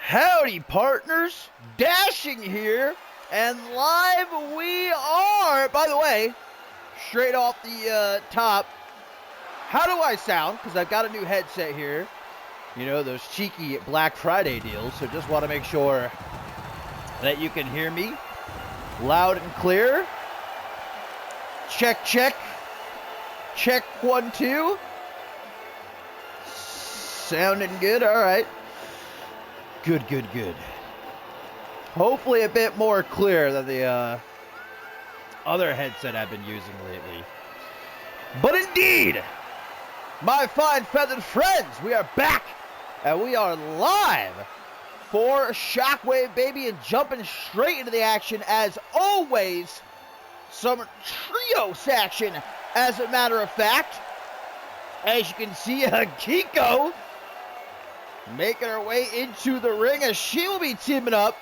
Howdy, partners. Dashing here, and live we are. By the way, straight off the top, how do I sound? Because I've got a new headset here. You know, those cheeky Black Friday deals. So just want to make sure that you can hear me loud and clear. Check, check. Check 1, 2. Sounding good. All right. Good. Hopefully a bit more clear than the other headset I've been using lately. But indeed, my fine feathered friends, we are back and we are live for Shockwave, baby, and jumping straight into the action as always. Some trios action, as a matter of fact. As you can see, Kiko making her way into the ring as she will be teaming up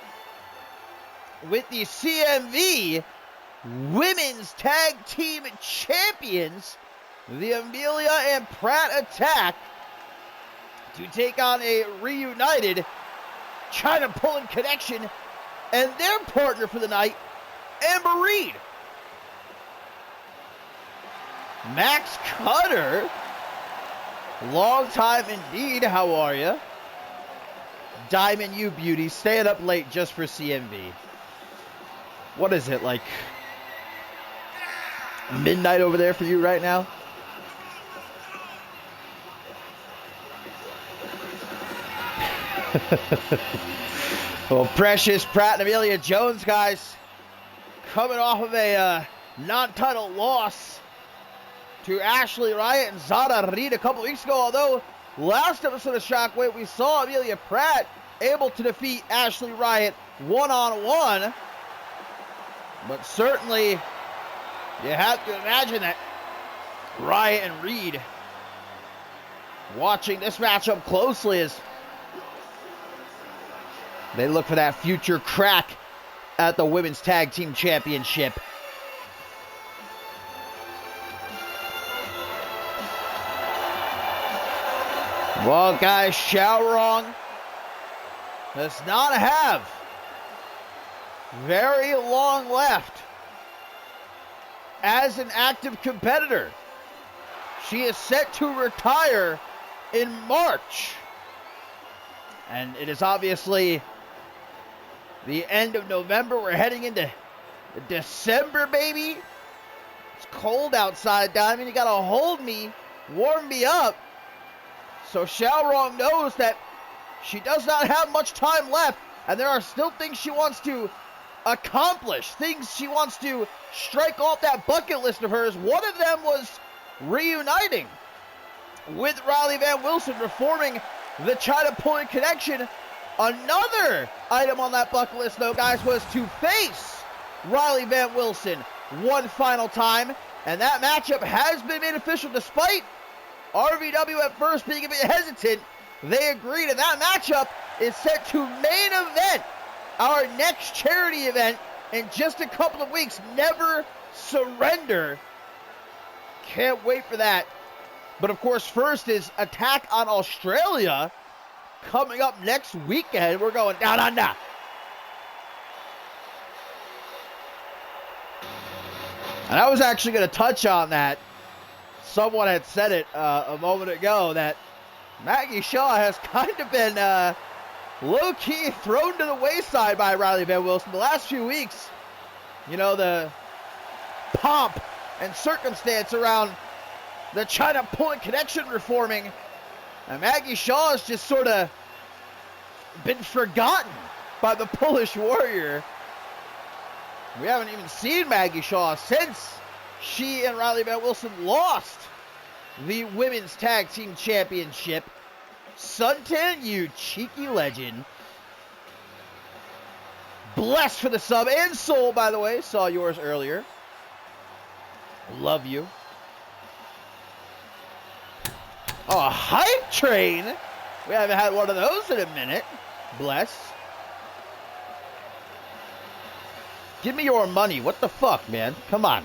with the CMV Women's Tag Team Champions, the Amelia and Pratt Attack, to take on a reunited China Pulling Connection and their partner for the night, Amber Reed. Max Cutter, long time indeed, how are you? Diamond, you beauty, staying up late just for CMV. What is it, like midnight over there for you right now? Well, Precious, Pratt, and Amelia Jones, guys, coming off of a non-title loss to Ashley Riot and Zara Reed a couple weeks ago. Although last episode of Shockwave, we saw Amelia Pratt able to defeat Ashley Riot one-on-one. But certainly, you have to imagine that Riot and Reed watching this matchup closely as they look for that future crack at the Women's Tag Team Championship. Well, guys, Xiaorong does not have very long left as an active competitor. She is set to retire in March. And it is obviously the end of November. We're heading into December, baby. It's cold outside, Diamond. You gotta hold me, warm me up. So Xiaorong knows that she does not have much time left, and there are still things she wants to accomplish, things she wants to strike off that bucket list of hers. One of them was reuniting with Riley Van Wilson, reforming the China Pulling Connection. Another item on that bucket list, though, guys, was to face Riley Van Wilson one final time, and that matchup has been made official despite RVW at first being a bit hesitant. They agreed, and that matchup is set to main event our next charity event in just a couple of weeks. Never Surrender. Can't wait for that. But of course, first is Attack on Australia coming up next weekend. We're going down under. And I was actually going to touch on that. Someone had said it a moment ago that Maggie Shaw has kind of been low-key thrown to the wayside by Riley Van Wilson the last few weeks. You know, the pomp and circumstance around the China Pulling Connection reforming. And Maggie Shaw has just sort of been forgotten by the Polish Warrior. We haven't even seen Maggie Shaw since she and Riley Van Wilson lost the Women's Tag Team Championship. Suntan, you cheeky legend. Blessed for the sub. And Soul, by the way. Saw yours earlier. Love you. Oh, a hype train. We haven't had one of those in a minute. Bless. Give me your money. What the fuck, man? Come on.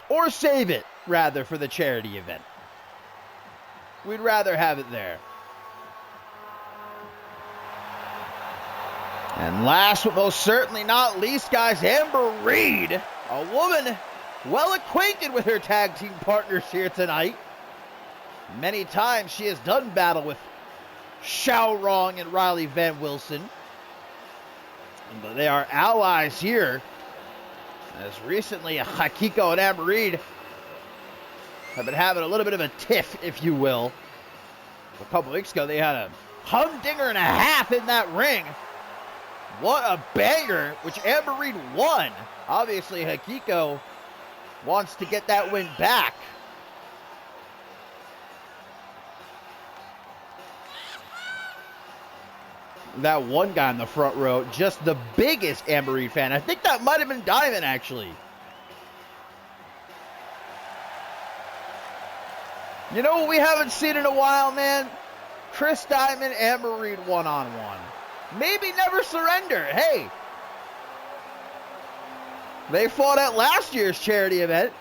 Or save it, rather, for the charity event. We'd rather have it there. And last but most certainly not least, guys, Amber Reed, a woman well acquainted with her tag team partners here tonight. Many times she has done battle with Xiao Rong and Riley Van Wilson. But they are allies here. As recently, Hakiko and Amber Reed have been having a little bit of a tiff, if you will. A couple weeks ago, they had a humdinger and a half in that ring. What a banger, which Amber Reed won. Obviously, Hakiko wants to get that win back. That one guy in the front row, just the biggest Amber Reed fan. I think that might have been Diamond, actually. You know what we haven't seen in a while, man? Chris Diamond, Amber Reed one-on-one. Maybe Never Surrender. Hey, they fought at last year's charity event.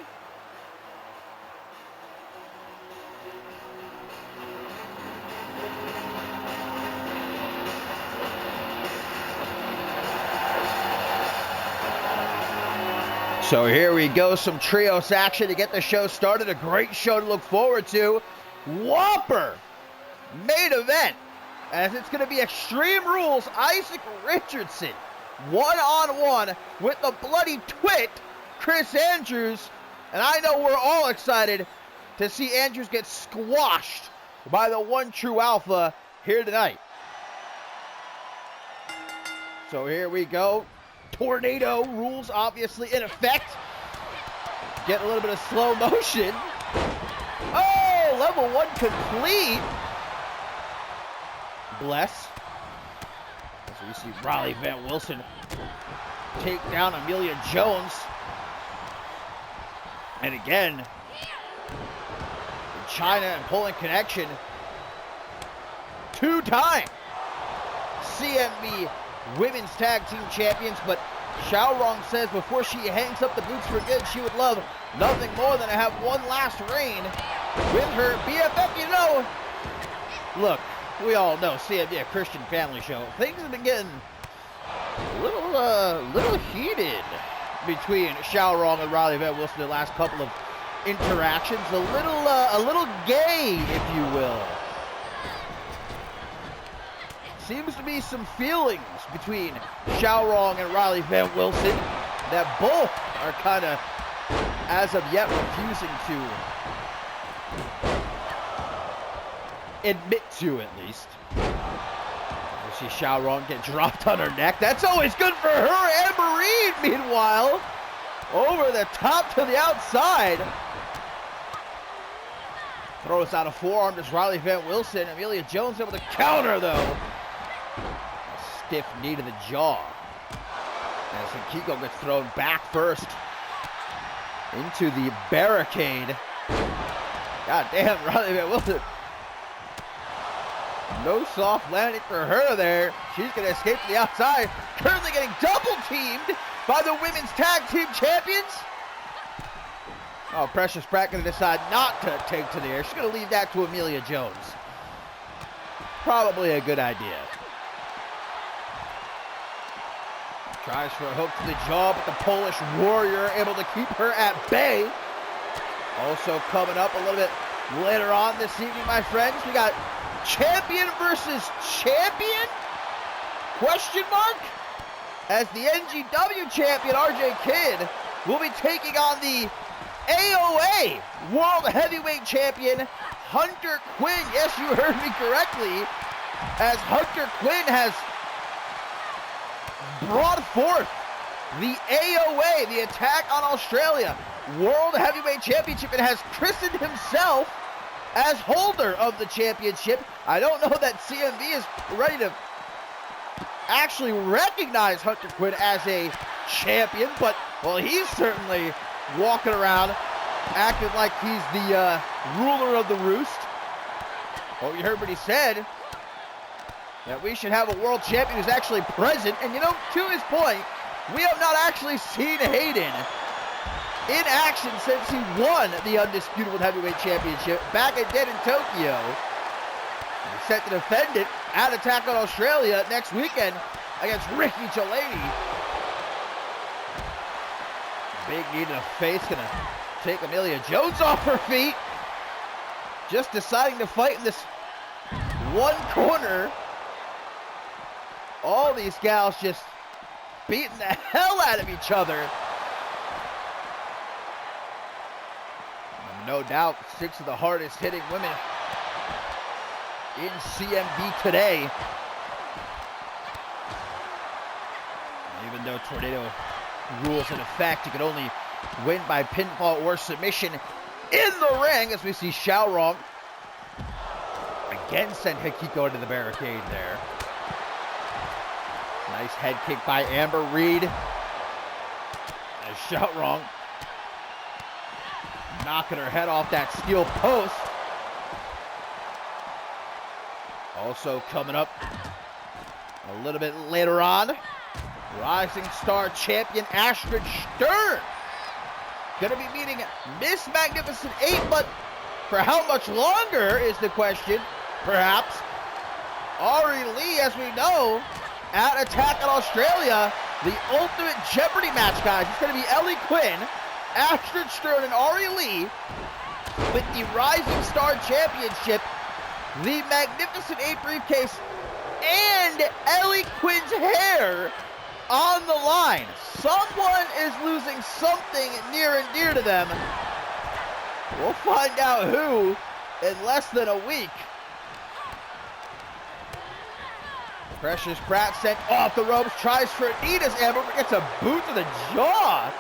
So here we go, some trios action to get the show started. A great show to look forward to. Whopper main event, as it's going to be Extreme Rules, Isaac Richardson, one-on-one with the bloody twit, Chris Andrews. And I know we're all excited to see Andrews get squashed by the one true alpha here tonight. So here we go. Tornado rules obviously in effect. Get a little bit of slow motion. Oh, level 1 complete. Bless. As we see Riley Van Wilson take down Amelia Jones. And again, China and pulling connection. 2-time CMV Women's Tag Team Champions, but Xiao Rong says before she hangs up the boots for good, she would love nothing more than to have one last reign with her BFF. You know, look, we all know CMV, a Christian family show. Things have been getting a little heated between Xiao Rong and Riley Van Wilson the last couple of interactions. A little gay, if you will. Seems to be some feelings between Xiao Rong and Riley Van Wilson that both are kind of, as of yet, refusing to admit to, at least. We see Xiao Rong get dropped on her neck. That's always good for her. Amber Reed, meanwhile, over the top to the outside. Throws out a forearm to Riley Van Wilson. Amelia Jones able to counter, though. Stiff knee to the jaw as Hakiko gets thrown back first into the barricade. God damn, Riley Van Wilson. No soft landing for her there. She's going to escape to the outside. Currently getting double teamed by the Women's Tag Team Champions. Oh, Precious Pratt going to decide not to take to the air. She's going to leave that to Amelia Jones. Probably a good idea. Tries for a hook to the jaw, but the Polish Warrior able to keep her at bay. Also coming up a little bit later on this evening, my friends, we got champion versus champion? Question mark? As the NGW champion, RJ Kidd, will be taking on the AOA World Heavyweight Champion, Hunter Quinn. Yes, you heard me correctly, as Hunter Quinn has brought forth the AOA, the Attack on Australia World Heavyweight Championship, and has christened himself as holder of the championship. I don't know that CMV is ready to actually recognize Hunter Quinn as a champion, but, well, he's certainly walking around acting like he's the ruler of the roost. Well, you heard what he said, that we should have a world champion who's actually present. And, you know, to his point, we have not actually seen Hayden in action since he won the Undisputed World Heavyweight Championship back again in Tokyo. He's set to defend it at Attack on Australia next weekend. against Ricky Jalady. Big knee to the face, gonna take Amelia Jones off her feet. Just deciding to fight in this one corner. All these gals just beating the hell out of each other. And no doubt, 6 of the hardest hitting women in CMV today. Even though tornado rules in effect, you can only win by pinfall or submission in the ring, as we see Xiaorong again send Hikiko into the barricade there. Nice head kick by Amber Reed. As Xiaorong knocking her head off that steel post. Also coming up a little bit later on, Rising Star champion Astrid Stern. Going to be meeting Miss Magnificent 8, but for how much longer is the question, perhaps. Ari Lee, as we know, at Attack on Australia, the Ultimate Jeopardy match, guys. It's going to be Ellie Quinn, Astrid Stern, and Ari Lee with the Rising Star Championship, the Magnificent 8 briefcase, and Ellie Quinn's hair on the line. Someone is losing something near and dear to them. We'll find out who in less than a week. Precious Pratt sent off the ropes, tries for a knee as Amber gets a boot to the jaw.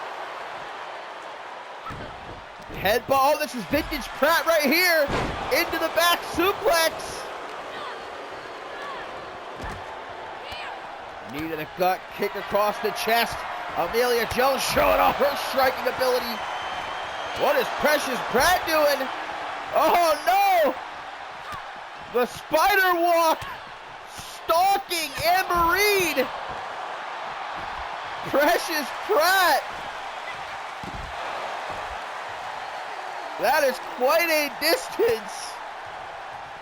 Headbutt, oh, this is vintage Pratt right here. Into the back suplex. Knee to the gut, kick across the chest. Amelia Jones showing off her striking ability. What is Precious Pratt doing? Oh no! The spider walk, stalking Amber Reed. Precious Pratt. That is quite a distance.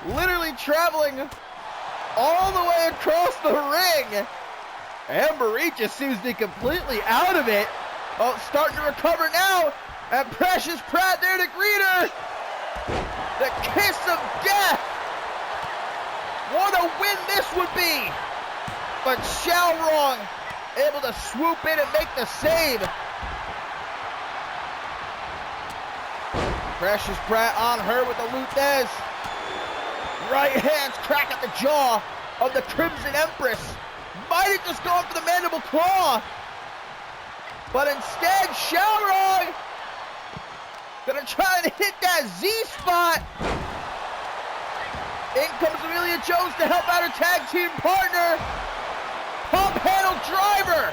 Literally traveling all the way across the ring. Amber Reed just seems to be completely out of it. Oh, starting to recover now. And Precious Pratt there to greet her. The kiss of death. What a win this would be. But Xiaorong able to swoop in and make the save. Precious Pratt on her with the Luthez. Right hands crack at the jaw of the Crimson Empress. Might have just gone for the mandible claw. But instead, Xiaorong gonna try to hit that Z spot. In comes Amelia Jones to help out her tag team partner. Pump handle driver.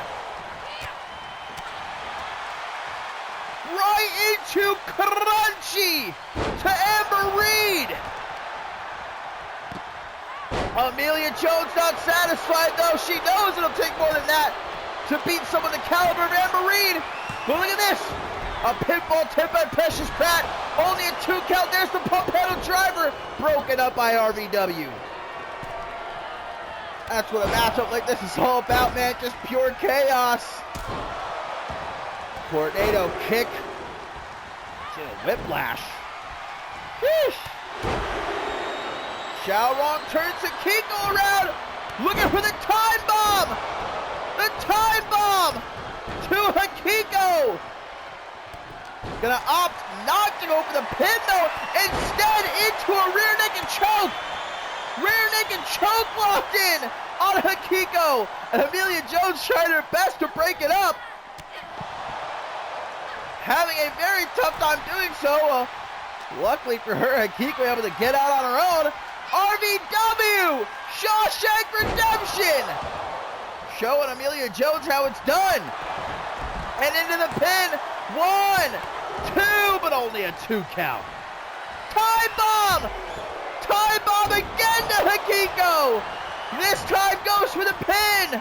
Right into Crunchy to Amber Reed. Amelia Jones not satisfied though. She knows it'll take more than that to beat someone the caliber of Amber Reed. But look at this. A pinfall tip by Precious Pratt. Only a 2 count. There's the pump handle driver. Broken up by RVW. That's what a matchup like this is all about, man. Just pure chaos. Tornado kick. To the whiplash. Sheesh. Xiaorong turns Hikiko around. Looking for the time bomb. The time bomb to Hikiko. Gonna opt not to go for the pin though. Instead into a rear naked choke. Rear naked choke locked in on Hikiko. And Amelia Jones trying her best to break it up. Having a very tough time doing so. Luckily for her, Hikiko able to get out on her own. RVW! Shawshank Redemption! Showing Amelia Jones how it's done. And into the pin. 1, 2, but only a 2 count. Time bomb! Time bomb again to Hikiko! This time goes for the pin!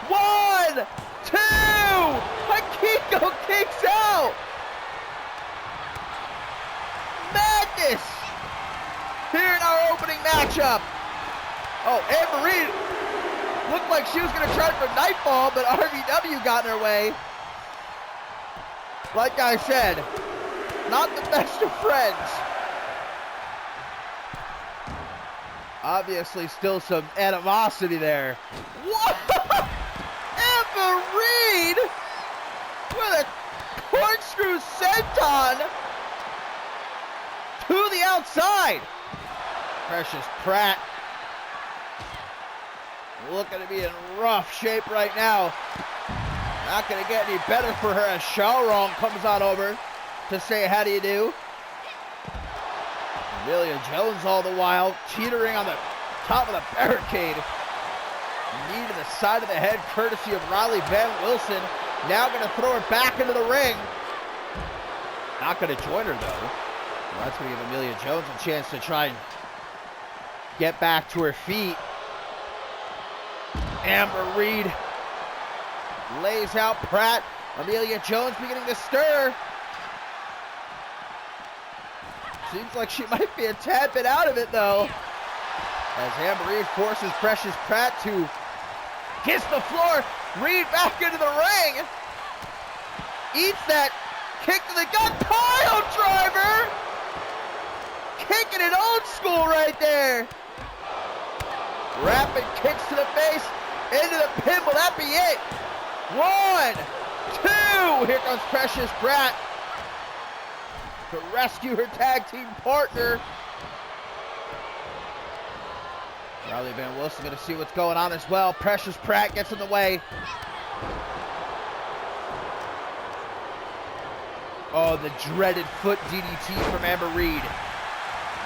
1, 2! Hikiko kicks out! Madness! Here in our opening matchup. Oh, Amber Reed Looked like she was going to try for Nightfall, but RVW got in her way. Like I said, not the best of friends. Obviously still some animosity there. What? Amber Reed with a corkscrew senton to the outside. Precious Pratt looking to be in rough shape right now. Not going to get any better for her as Xiaorong comes on over to say how do you do. Amelia Jones all the while teetering on the top of the barricade. Knee to the side of the head courtesy of Riley Van Wilson. Now going to throw her back into the ring. Not going to join her though. Well, that's going to give Amelia Jones a chance to try and get back to her feet. Amber Reed lays out Pratt. Amelia Jones beginning to stir. Seems like she might be a tad bit out of it though. As Amber Reed forces Precious Pratt to kiss the floor. Reed back into the ring. Eats that kick to the gut. Pile driver. Kicking it old school right there. Rapid kicks to the face. Into the pin. Will that be it? 1, 2. Here comes Precious Pratt to rescue her tag team partner. Riley Van Wilson going to see what's going on as well. Precious Pratt gets in the way. Oh, the dreaded foot DDT from Amber Reed.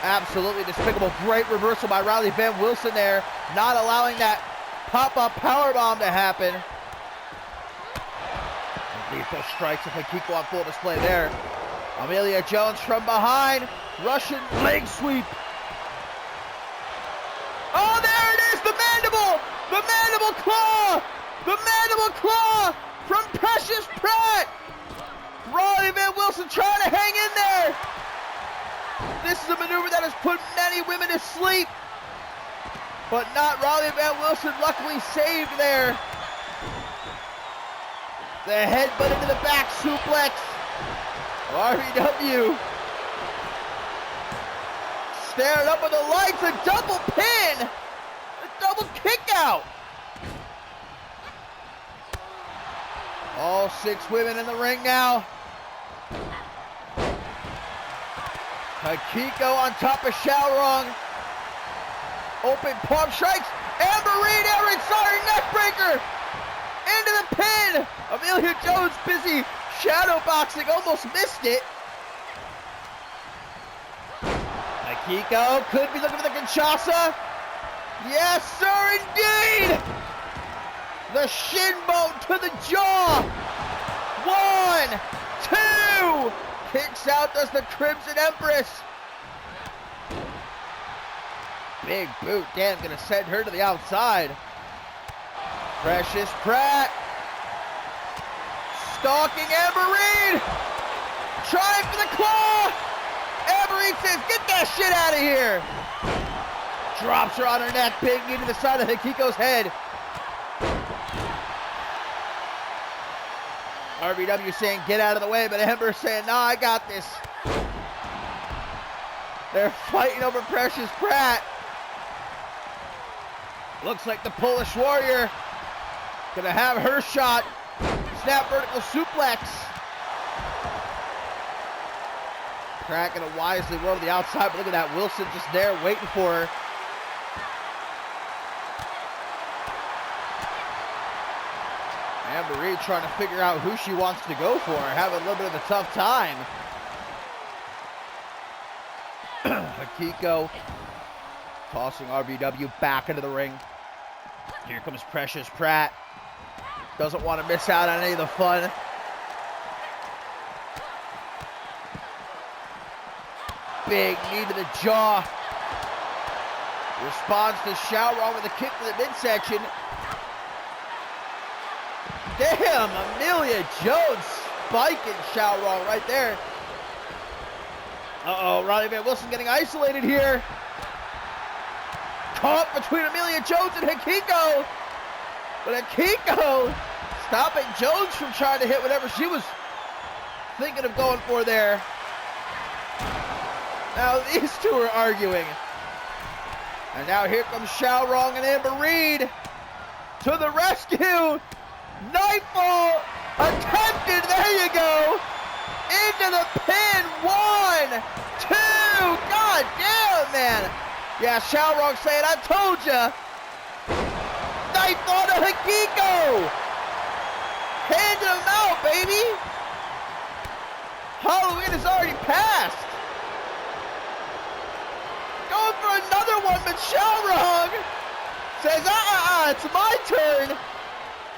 Absolutely despicable. Great reversal by Riley Van Wilson there. Not allowing that pop-up powerbomb to happen. Lethal strikes of Hikiko on full display there. Amelia Jones from behind. Russian leg sweep. Oh, there it is! The mandible! The mandible claw! The mandible claw from Precious Pratt! Riley Van Wilson trying to hang in there! This is a maneuver that has put many women to sleep. But not Riley Van Wilson, luckily saved there. The headbutt into the back suplex. RVW staring up at the lights, a double pin, a double kick out. All 6 women in the ring now. Hikiko on top of Xiaorong. Open palm strikes. Amber Reed, Aaron Sauter, neckbreaker. Into the pin. Amelia Jones busy shadow boxing, almost missed it. Hikiko could be looking for the Kinshasa. Yes, sir, indeed. The shin bone to the jaw. 1, 2. Kicks out does the Crimson Empress. Big boot, damn, gonna send her to the outside. Precious Pratt. Stalking Amber Reed. Trying for the claw. Amber Reed says, get that shit out of here. Drops her on her neck. Big knee to the side of Hikiko's head. RVW saying, get out of the way, but Amber saying, no, I got this. They're fighting over Precious Pratt. Looks like the Polish Warrior gonna have her shot. Snap vertical suplex. Pratt gonna wisely roll to the outside, but look at that. Wilson just there waiting for her. Amber Reed trying to figure out who she wants to go for. Having a little bit of a tough time. Hikiko tossing RVW back into the ring. Here comes Precious Pratt. Doesn't want to miss out on any of the fun. Big knee to the jaw. Responds to Xiaorong with a kick to the midsection. Damn, Amelia Jones spiking Xiaorong right there. Uh-oh, Riley Van Wilson getting isolated here. Caught between Amelia Jones and Hikiko. But Akiko stopping Jones from trying to hit whatever she was thinking of going for there. Now these two are arguing. And now here comes Xiaorong and Amber Reed to the rescue. Nightfall attempted. There you go. Into the pin. 1, 2. God damn, man. Yeah, Xiaorong saying, I told ya. Nightfall to Hikiko. Handing him out, baby. Halloween is already passed. Going for another one, but Xiaorong says, it's my turn.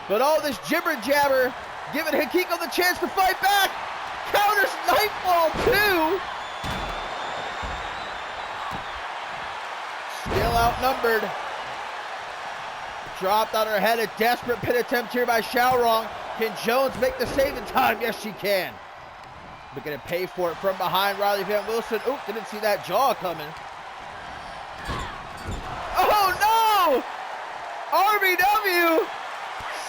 But all this jibber jabber giving Hikiko the chance to fight back. Counters Nightfall too. Still outnumbered. Dropped on her head. A desperate pin attempt here by Xiaorong. Can Jones make the save in time? Yes, she can. But gonna pay for it from behind. Riley Van Wilson. Oop, didn't see that jaw coming. Oh no! RBW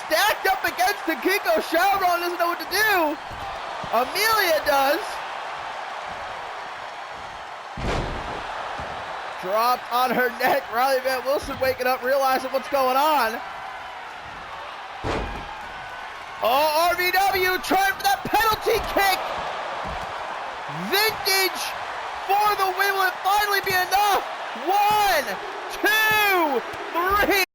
stacked up against Hikiko. Xiaorong doesn't know what to do. Amelia does. Dropped on her neck. Riley Van Wilson waking up, realizing what's going on. Oh, RBW trying for that penalty kick. Vintage for the win. Will it finally be enough? 1, 2, 3.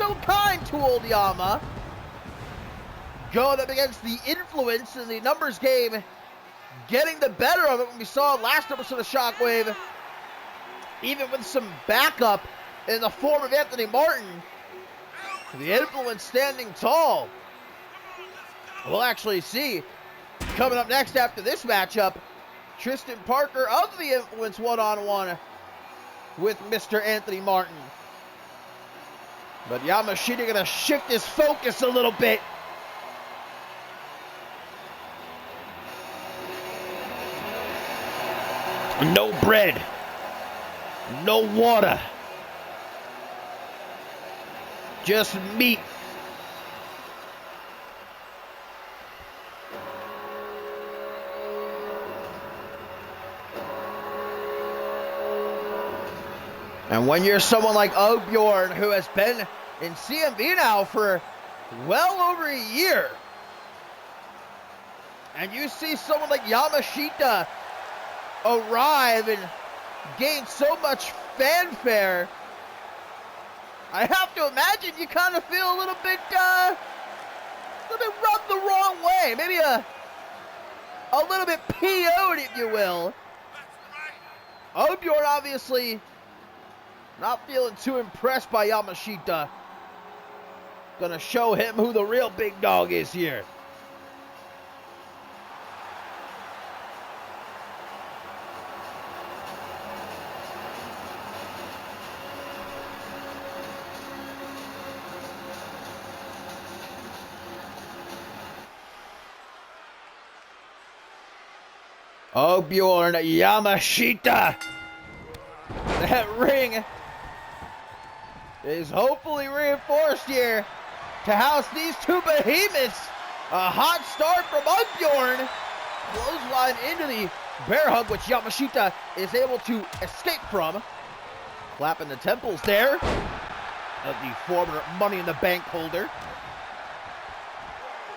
so kind to old Yama. Going up against the influence in the numbers game, getting the better of it when we saw last episode of Shockwave. Even with some backup in the form of Anthony Martin, the influence standing tall. We'll actually see coming up next after this matchup, Tristan Parker of the influence one-on-one with Mr. Anthony Martin. But Yamashita gonna shift his focus a little bit. No bread. No water. Just meat. And when you're someone like Ogbjorn, who has been in CMV now for well over a year, and you see someone like Yamashita arrive and gain so much fanfare, I have to imagine you kind of feel a little bit rubbed the wrong way. Maybe a little bit PO'd, if you will. Ogbjorn obviously not feeling too impressed by Yamashita. Gonna show him who the real big dog is here. Ogbjorn Yamashita. That ring is hopefully reinforced here to house these two behemoths. A hot start from Ogbjorn. Clothesline into the bear hug, which Yamashita is able to escape from. Clapping the temples there of the former Money in the Bank holder.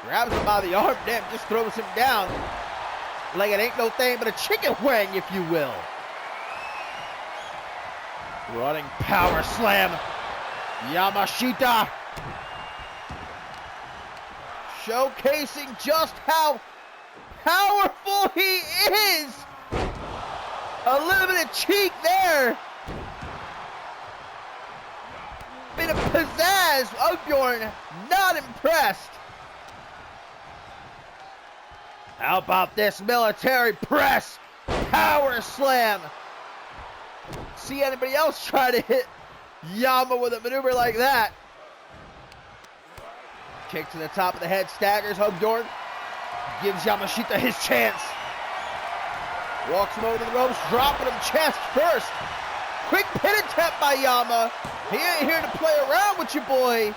Grabs him by the arm, damn, just throws him down like it ain't no thing but a chicken wing, if you will. Running power slam. Yamashita showcasing just how powerful he is. A little bit of cheek there. Bit of pizzazz. Ogbjorn not impressed. How about this military press? Power slam. See anybody else try to hit Yama with a maneuver like that? Kick to the top of the head, staggers Ogbjorn. Gives Yamashita his chance. Walks him over to the ropes, dropping him chest first. Quick pin attempt by Yama. He ain't here to play around with you, boy.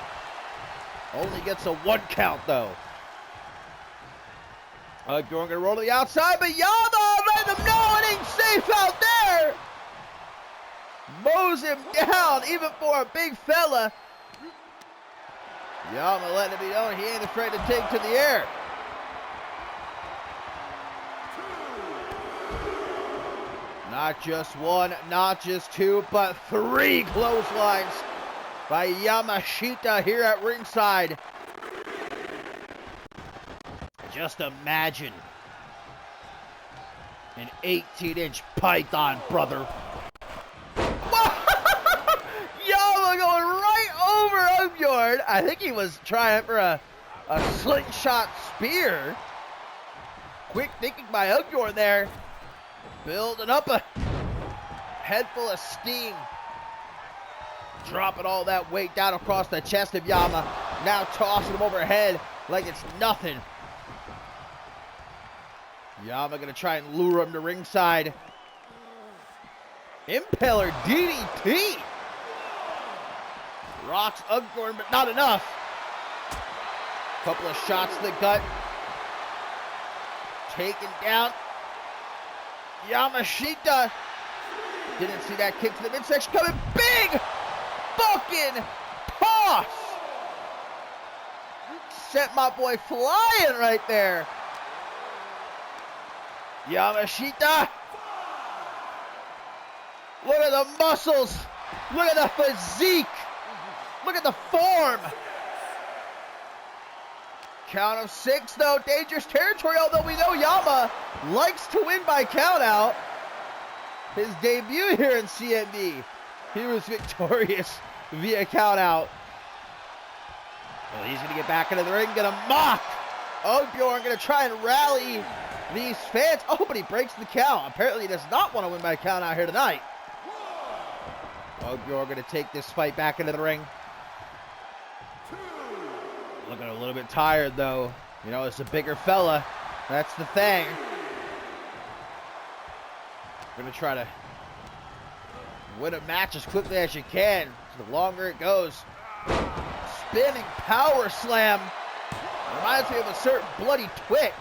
Only gets a 1 count, though. Ogbjorn gonna roll to the outside, but Yama letting him know it ain't safe out there. Mows him down, even for a big fella. Yama letting him know he ain't afraid to take to the air. Not just 1, not just 2, but 3 clotheslines by Yamashita here at ringside. Just imagine an 18-inch python, brother. Yama going right over Ogbjorn. I think he was trying for a slingshot spear. Quick thinking by Ogbjorn there. Building up a head full of steam. Dropping all that weight down across the chest of Yama. Now tossing him overhead like it's nothing. Yama gonna try and lure him to ringside. Impaler DDT. Rocks Ogbjorn, but not enough. Couple of shots to the gut. Taken down. Yamashita. Didn't see that kick to the midsection coming. Big fucking toss. Sent my boy flying right there. Yamashita. Look at the muscles. Look at the physique. Look at the form. Count of 6, though. Dangerous territory, although we know Yama likes to win by countout. His debut here in CMV, he was victorious via countout. Well, he's going to get back into the ring, going to mock. Oddbjorn going to try and rally these fans. Oh, but he breaks the count. Apparently he does not want to win by countout here tonight. Oddbjorn going to take this fight back into the ring. Looking a little bit tired, though. You know, it's a bigger fella. That's the thing. Going to try to win a match as quickly as you can. So the longer it goes. Spinning power slam. Reminds me of a certain Bloody Twit.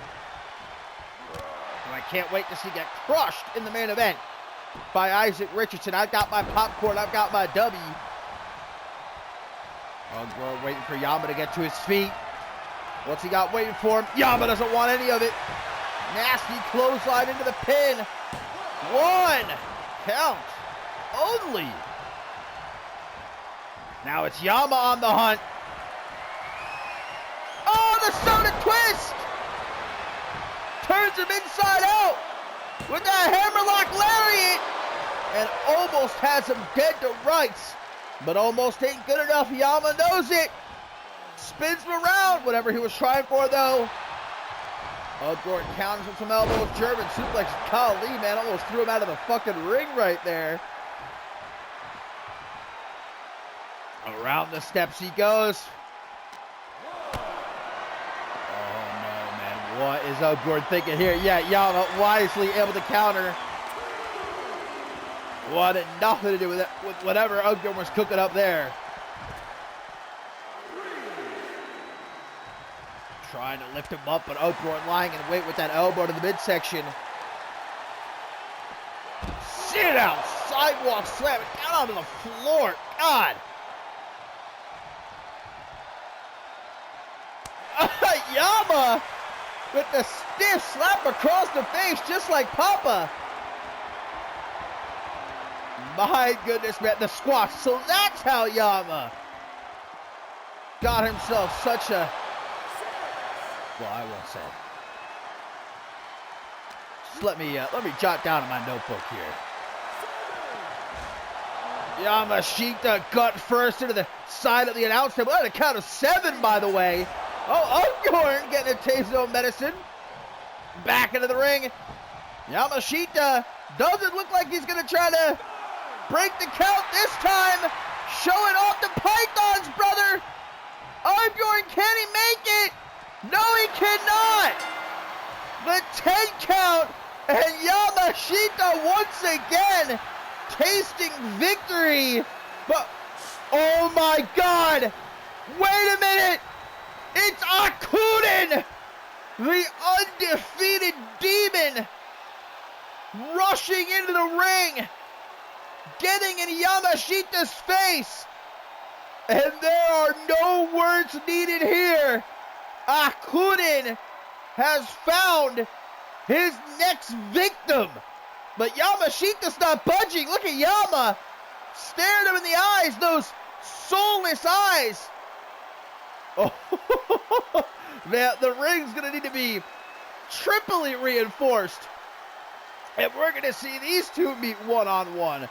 And I can't wait to see get crushed in the main event by Isaac Richardson. I've got my popcorn. I've got my W. Oddbjorn waiting for Yama to get to his feet. What's he got waiting for him? Yama doesn't want any of it. Nasty clothesline into the pin. 1 count only. Now it's Yama on the hunt. Oh, the soda twist! Turns him inside out with that hammerlock lariat and almost has him dead to rights. But almost ain't good enough. Yama knows it. Spins him around. Whatever he was trying for, though. Oddbjorn counters with some elbows. German suplex. Golly, man, almost threw him out of the fucking ring right there. Around the steps he goes. Oh, no, man. What is Oddbjorn thinking here? Yeah, Yama wisely able to counter. Wanted nothing to do with it, with whatever Oddbjorn was cooking up there. Trying to lift him up, but Oddbjorn lying in wait with that elbow to the midsection. Sit out, sidewalk slam it down onto the floor. God. Yama with the stiff slap across the face, just like Papa. My goodness, man, the squash. So that's how Yama got himself such a, well, I won't say. Just let me jot down in my notebook here. Yamashita gut first into the side of the announce table. At a count of 7, by the way. Oh, Oddbjorn getting a taste of his own medicine. Back into the ring. Yamashita doesn't look like he's going to try to break the count this time. Showing off the pythons, brother. Oddbjorn, can he make it? No, he cannot. The 10 count. And Yamashita once again tasting victory. But, oh my God. Wait a minute. It's Akuden, the undefeated demon, rushing into the ring, getting in Yamashita's face, and there are no words needed here. Akuden has found his next victim, but Yamashita's not budging. Look at Yama, staring him in the eyes, those soulless eyes. Oh, man, the ring's going to need to be triply reinforced. And we're going to see these two meet one-on-one.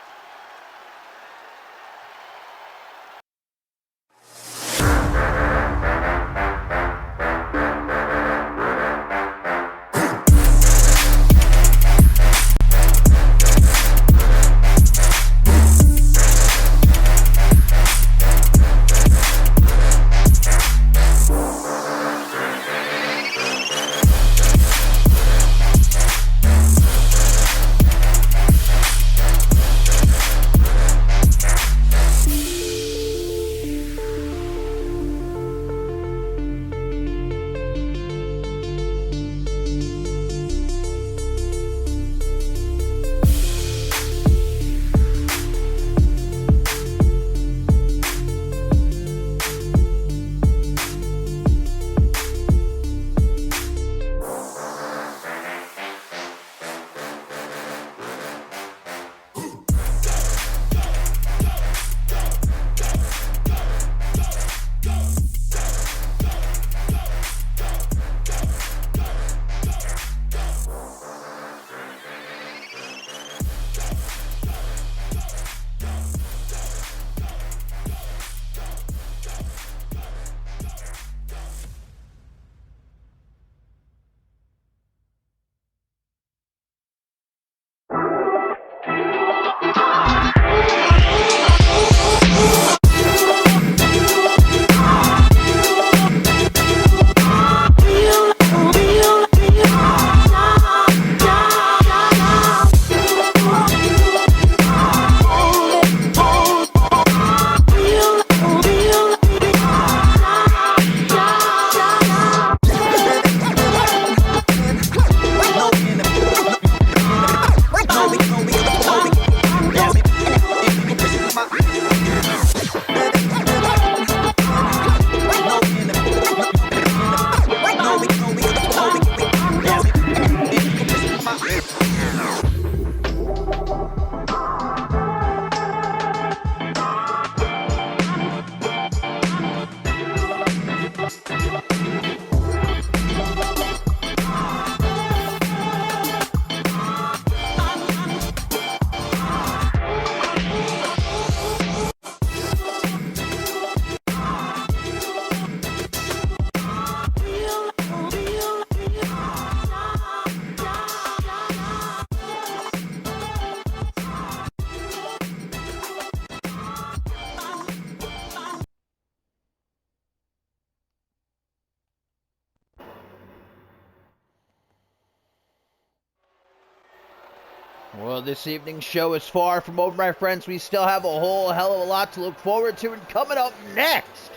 Well, this evening's show is far from over, my friends. We still have a whole hell of a lot to look forward to. And coming up next,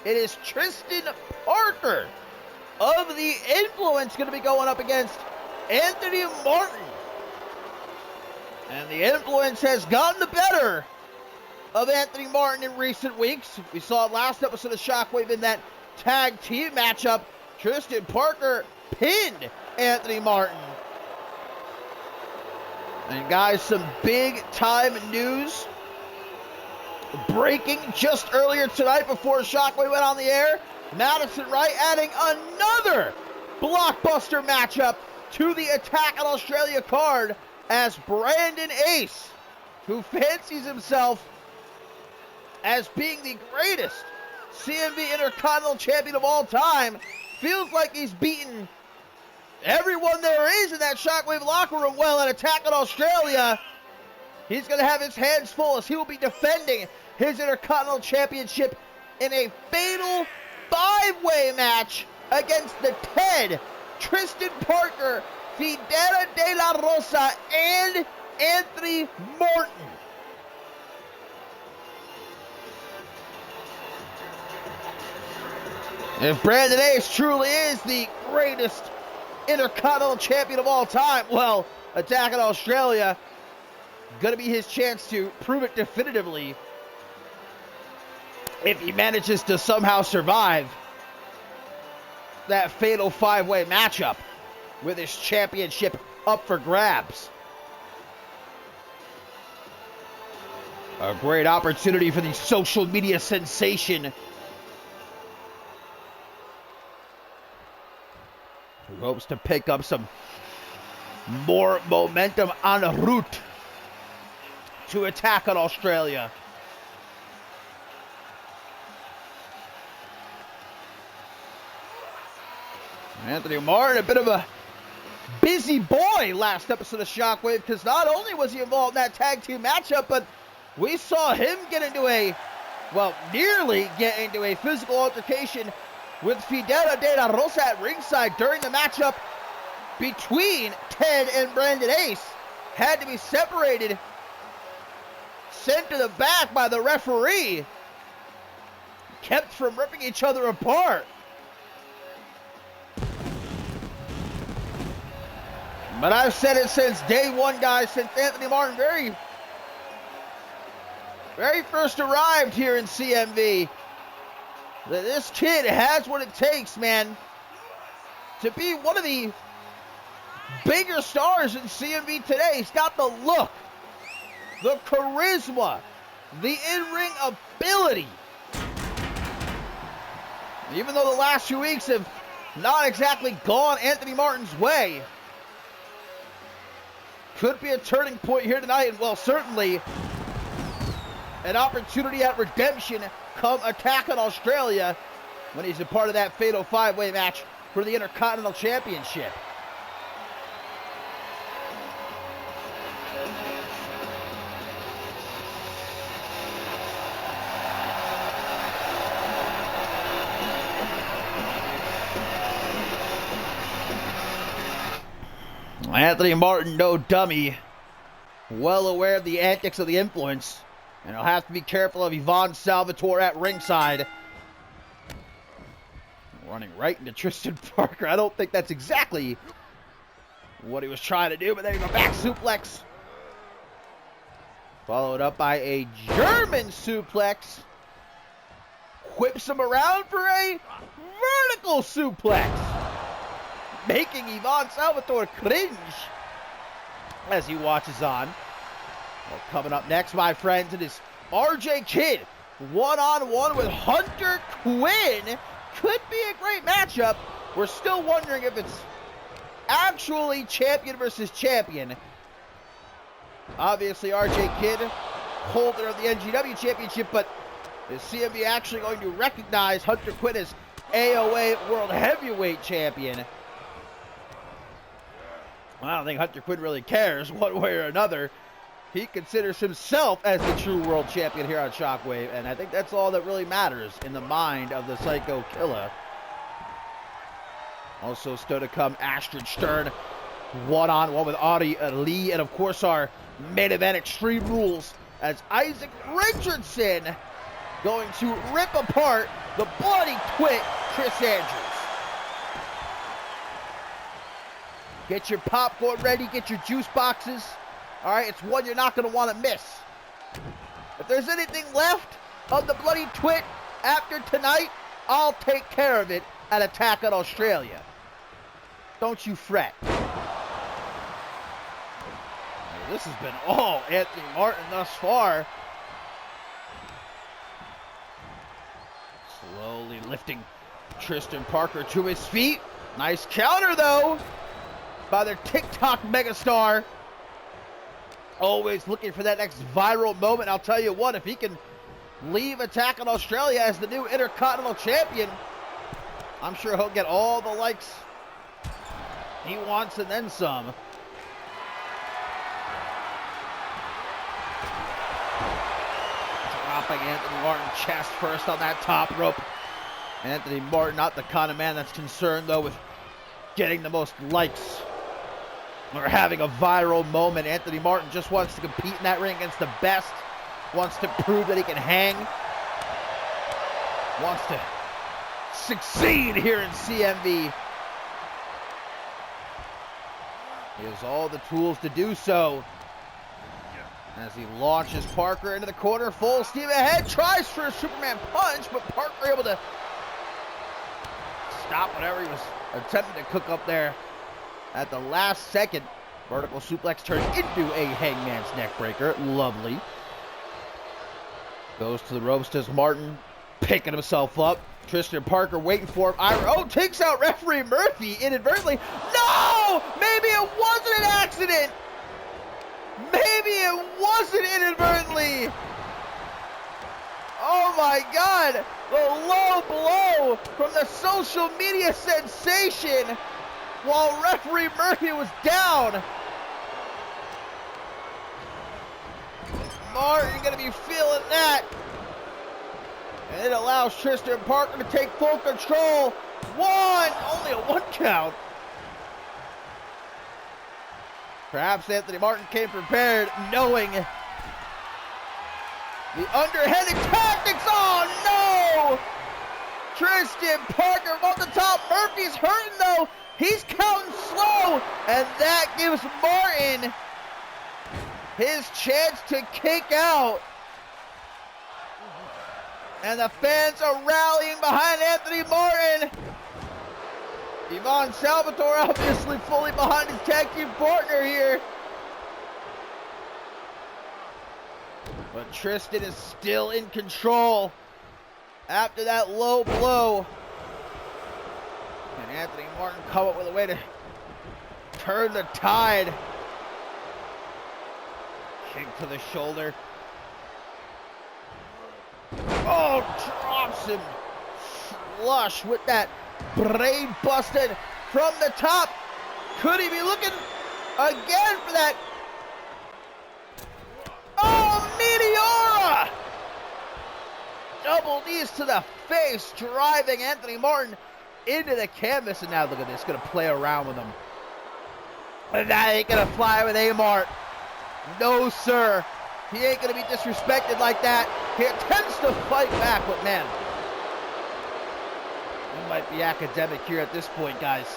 it is Tristan Parker of The Influence going to be going up against Anthony Martin. And The Influence has gotten the better of Anthony Martin in recent weeks. We saw it last episode of Shockwave in that tag team matchup. Tristan Parker pinned Anthony Martin. And guys, some big time news breaking just earlier tonight before Shockwave went on the air. Madison Wright adding another blockbuster matchup to the Attack on Australia card as Brandon Ace, who fancies himself as being the greatest CMV Intercontinental Champion of all time, feels like he's beaten everyone there is in that Shockwave locker room. Well, at Attack on Australia, he's going to have his hands full as he will be defending his Intercontinental Championship in a fatal 5-way match against the Ted, Tristan Parker, Fidela de la Rosa, and Anthony Martin. If Brandon Ace truly is the greatest Intercontinental Champion of all time, well, Attack on Australia gonna be his chance to prove it definitively if he manages to somehow survive that fatal 5-way matchup with his championship up for grabs. A great opportunity for the social media sensation who hopes to pick up some more momentum en route to Attack on Australia. Anthony Martin, a bit of a busy boy last episode of Shockwave, because not only was he involved in that tag team matchup, but we saw him nearly get into a physical altercation with Fidela de la Rosa at ringside during the matchup between Ted and Brandon Ace. Had to be separated, sent to the back by the referee, kept from ripping each other apart. But I've said it since day one, guys, since Anthony Martin very first arrived here in CMV, that this kid has what it takes, man, to be one of the bigger stars in CMV today. He's got the look, the charisma, the in-ring ability. Even though the last few weeks have not exactly gone Anthony Martin's way, could be a turning point here tonight, and well, certainly an opportunity at redemption come Attack on Australia when he's a part of that fatal 5-way match for the Intercontinental Championship. Anthony Martin, no dummy, well aware of the antics of the Influence, and he'll have to be careful of Yvonne Salvatore at ringside. Running right into Tristan Parker. I don't think that's exactly what he was trying to do, but there you go, back suplex. Followed up by a German suplex. Whips him around for a vertical suplex, making Yvonne Salvatore cringe as he watches on. Well, coming up next, my friends, it is RJ Kidd one-on-one with Hunter Quinn. Could be a great matchup. We're still wondering if it's actually champion versus champion. Obviously, RJ Kidd, holder of the NGW Championship, but is CMV actually going to recognize Hunter Quinn as AOA World Heavyweight Champion? I don't think Hunter Quinn really cares one way or another. He considers himself as the true world champion here on Shockwave, and I think that's all that really matters in the mind of the Psycho Killer. Also still to come, Ashton Stern one-on-one with Audie Lee, and of course our main event Extreme Rules as Isaac Richardson going to rip apart the bloody twit Chris Andrews. Get your popcorn ready, get your juice boxes. All right, it's one you're not going to want to miss. If there's anything left of the bloody twit after tonight, I'll take care of it at Attack on Australia. Don't you fret. This has been all Anthony Martin thus far. Slowly lifting Tristan Parker to his feet. Nice counter, though, by their TikTok megastar. Always looking for that next viral moment. I'll tell you what, if he can leave Attack on Australia as the new Intercontinental Champion, I'm sure he'll get all the likes he wants and then some. Dropping Anthony Martin chest first on that top rope. Anthony Martin, not the kind of man that's concerned, though, with getting the most likes or having a viral moment. Anthony Martin just wants to compete in that ring against the best, wants to prove that he can hang, wants to succeed here in CMV. He has all the tools to do so. As he launches Parker into the corner, full steam ahead, tries for a Superman punch, but Parker able to stop whatever he was attempting to cook up there at the last second. Vertical suplex turned into a Hangman's neck breaker. Lovely. Goes to the ropes, does Martin, picking himself up. Tristan Parker waiting for him. Oh, takes out referee Murphy inadvertently. No! Maybe it wasn't an accident! Maybe it wasn't inadvertently! Oh my God! The low blow from the social media sensation while referee Murphy was down. Martin gonna be feeling that. And it allows Tristan Parker to take full control. Only a one count. Perhaps Anthony Martin came prepared, knowing the underhanded tactics. Oh no! Tristan Parker off the top. Murphy's hurting though. He's counting slow, and that gives Martin his chance to kick out. And the fans are rallying behind Anthony Martin. Ivan Salvatore obviously fully behind his tag team partner here. But Tristan is still in control after that low blow. And Anthony Martin come up with a way to turn the tide. Kick to the shoulder. Oh, drops him flush with that brain busted from the top. Could he be looking again for that? Oh, Meteora! Double knees to the face, driving Anthony Martin into the canvas. And now look at this, gonna play around with him. And that ain't gonna fly with A-Mart. No, sir. He ain't gonna be disrespected like that. He attempts to fight back, but man, he might be academic here at this point, guys.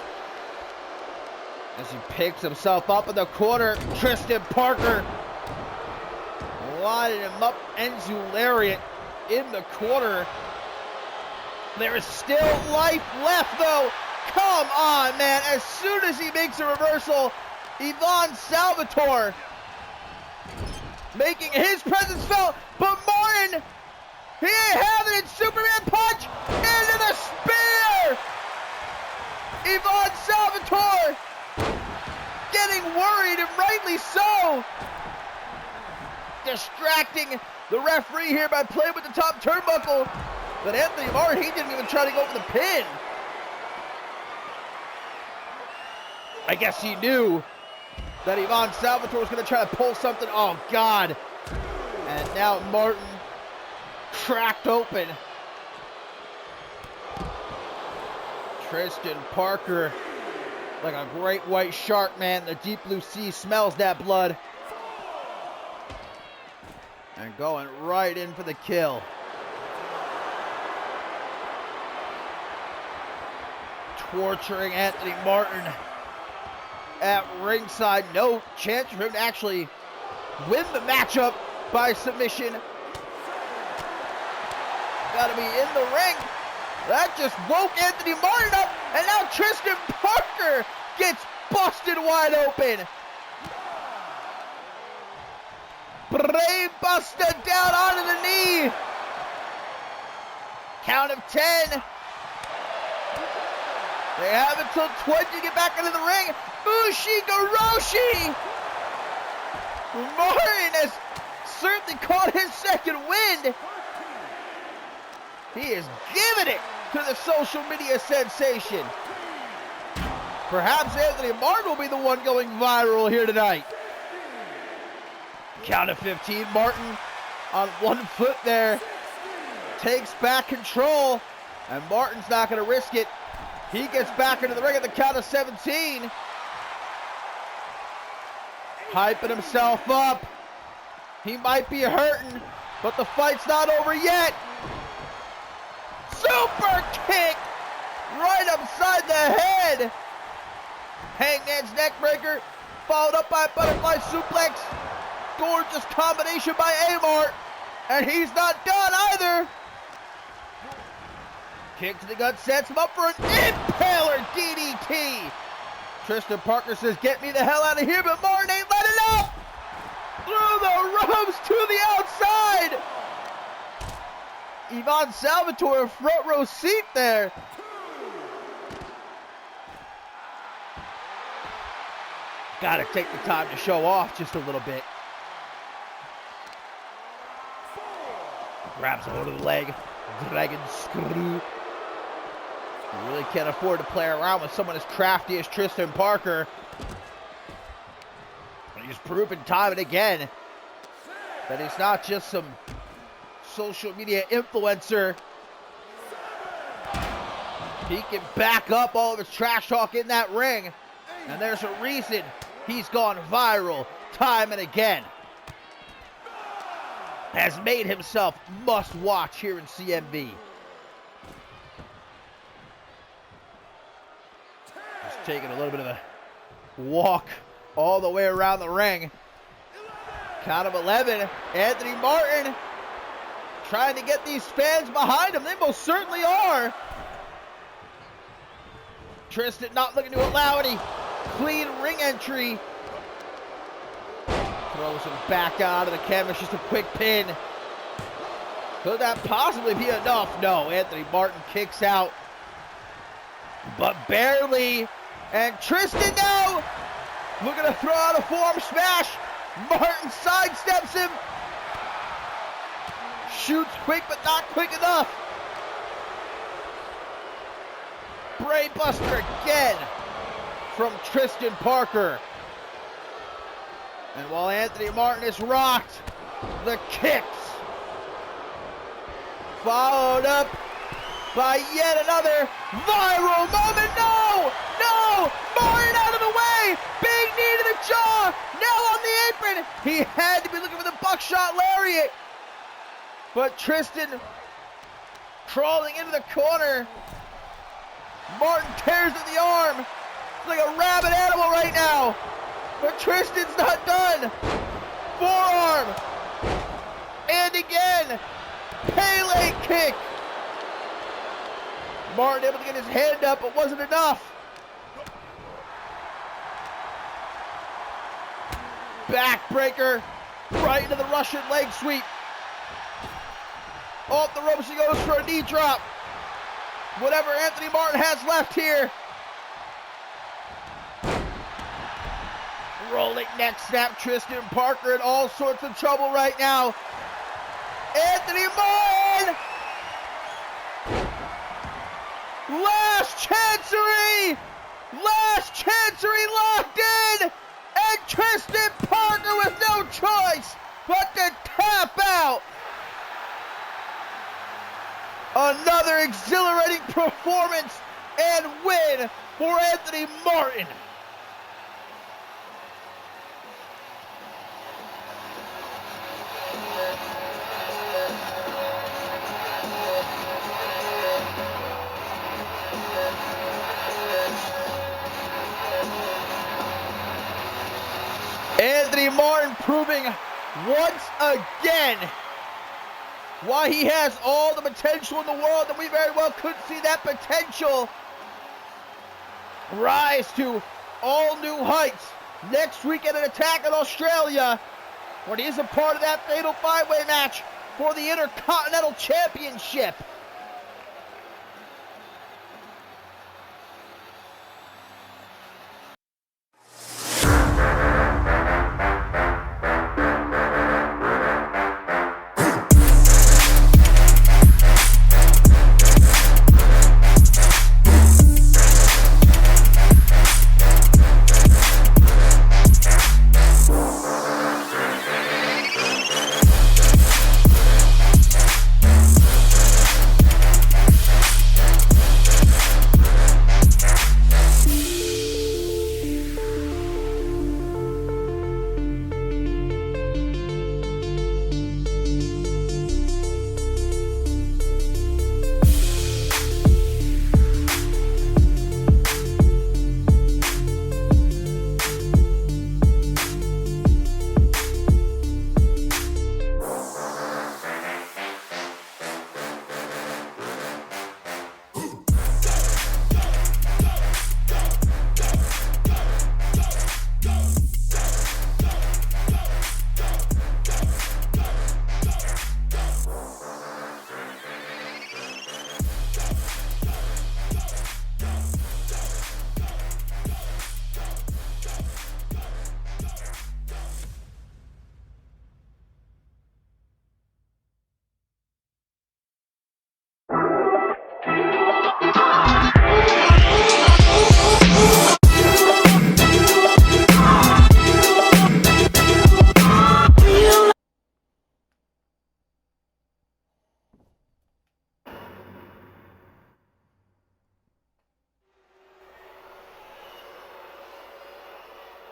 As he picks himself up in the corner, Tristan Parker lining him up, Enzu Lariat in the corner. There is still life left, though. Come on, man. As soon as he makes a reversal, Ivan Salvatore making his presence felt, but Martin, he ain't having it. Superman punch into the spear. Ivan Salvatore getting worried, and rightly so. Distracting the referee here by playing with the top turnbuckle. But Anthony Martin, he didn't even try to go for the pin. I guess he knew that Ivan Salvatore was going to try to pull something. Oh, God. And now Martin cracked open. Tristan Parker Like a great white shark, man. The deep blue sea smells that blood. And going right in for the kill. Torturing Anthony Martin at ringside. No chance for him to actually win the matchup by submission. Gotta be in the ring. That just woke Anthony Martin up, and now Tristan Parker gets busted wide open. Brain buster down onto the knee. Count of 10. They have until 20 to get back into the ring. Ushigoroshi. Martin has certainly caught his second wind. He is giving it to the social media sensation. Perhaps Anthony Martin will be the one going viral here tonight. Count of 15. Martin on 1 foot there. Takes back control. And Martin's not going to risk it. He gets back into the ring at the count of 17. Hyping himself up. He might be hurting, but the fight's not over yet. Super kick right upside the head. Hangman's neckbreaker, followed up by a butterfly suplex. Gorgeous combination by Amart, and he's not done either. Kick to the gut sets him up for an impaler DDT. Tristan Parker says, "Get me the hell out of here," but Martin ain't letting up. Through the ropes to the outside. Ivan Salvatore, front row seat there. Gotta take the time to show off just a little bit. Grabs a hold of the leg. Dragon screw. You really can't afford to play around with someone as crafty as Tristan Parker. He's proven time and again that he's not just some social media influencer. He can back up all of his trash talk in that ring. And there's a reason he's gone viral time and again. Has made himself must watch here in CMV. Just taking a little bit of a walk all the way around the ring. Count of 11. Anthony Martin trying to get these fans behind him. They most certainly are. Tristan not looking to allow any clean ring entry. Throws him back out of the canvas. Just a quick pin. Could that possibly be enough? No, Anthony Martin kicks out. But barely. And Tristan now looking to throw out a forearm smash. Martin sidesteps him. Shoots quick, but not quick enough. Brainbuster again from Tristan Parker. And while Anthony Martin is rocked, the kicks followed up by yet another viral moment. No! No! Martin out of the way! Big knee to the jaw! Now on the apron! He had to be looking for the buckshot lariat. But Tristan crawling into the corner. Martin tears at the arm. It's like a rabid animal right now. But Tristan's not done. Forearm. And again. Pele kick. Martin able to get his hand up, but wasn't enough. Backbreaker. Right into the Russian leg sweep. Off the ropes he goes for a knee drop. Whatever Anthony Martin has left here. Rolling neck snap. Tristan Parker in all sorts of trouble right now. Anthony Martin! Last chancery! Last chancery locked in! And Tristan Parker with no choice but to tap out. Another exhilarating performance and win for Anthony Martin. Anthony Martin proving once again why he has all the potential in the world, and we very well could see that potential rise to all new heights next week at an Attack in Australia, when he is a part of that fatal 5-way match for the Intercontinental Championship.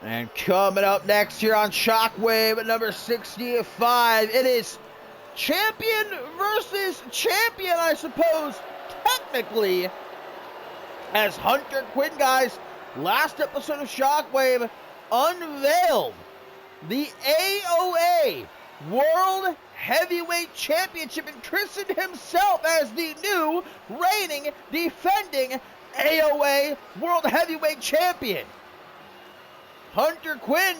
And coming up next here on Shockwave at number 65, it is champion versus champion, I suppose, technically, as Hunter Quinn, guys, last episode of Shockwave unveiled the AOA World Heavyweight Championship and christened himself as the new reigning, defending AOA World Heavyweight Champion. Hunter Quinn,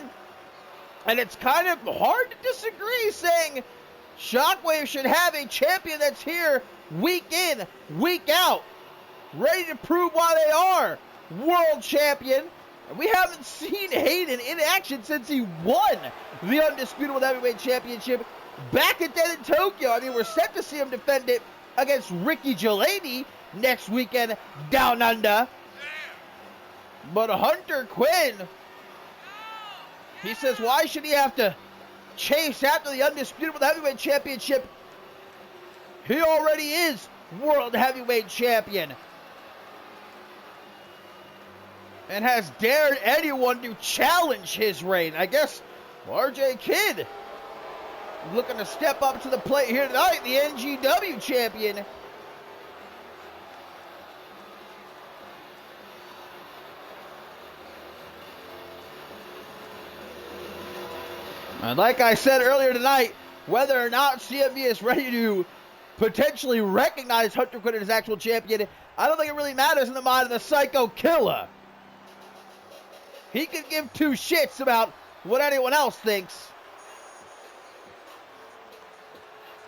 and it's kind of hard to disagree, saying Shockwave should have a champion that's here week in, week out, ready to prove why they are world champion. And we haven't seen Hayden in action since he won the Undisputed World Heavyweight Championship back at then in Tokyo. I mean, we're set to see him defend it against Ricky Gelady next weekend down under. But Hunter Quinn, he says, why should he have to chase after the Undisputed World Heavyweight Championship? He already is World Heavyweight Champion and has dared anyone to challenge his reign. I guess RJ Kidd looking to step up to the plate here tonight, the NGW champion. And like I said earlier tonight, whether or not CMV is ready to potentially recognize Hunter Quinn as actual champion, I don't think it really matters in the mind of the Psycho Killer. He could give two shits about what anyone else thinks.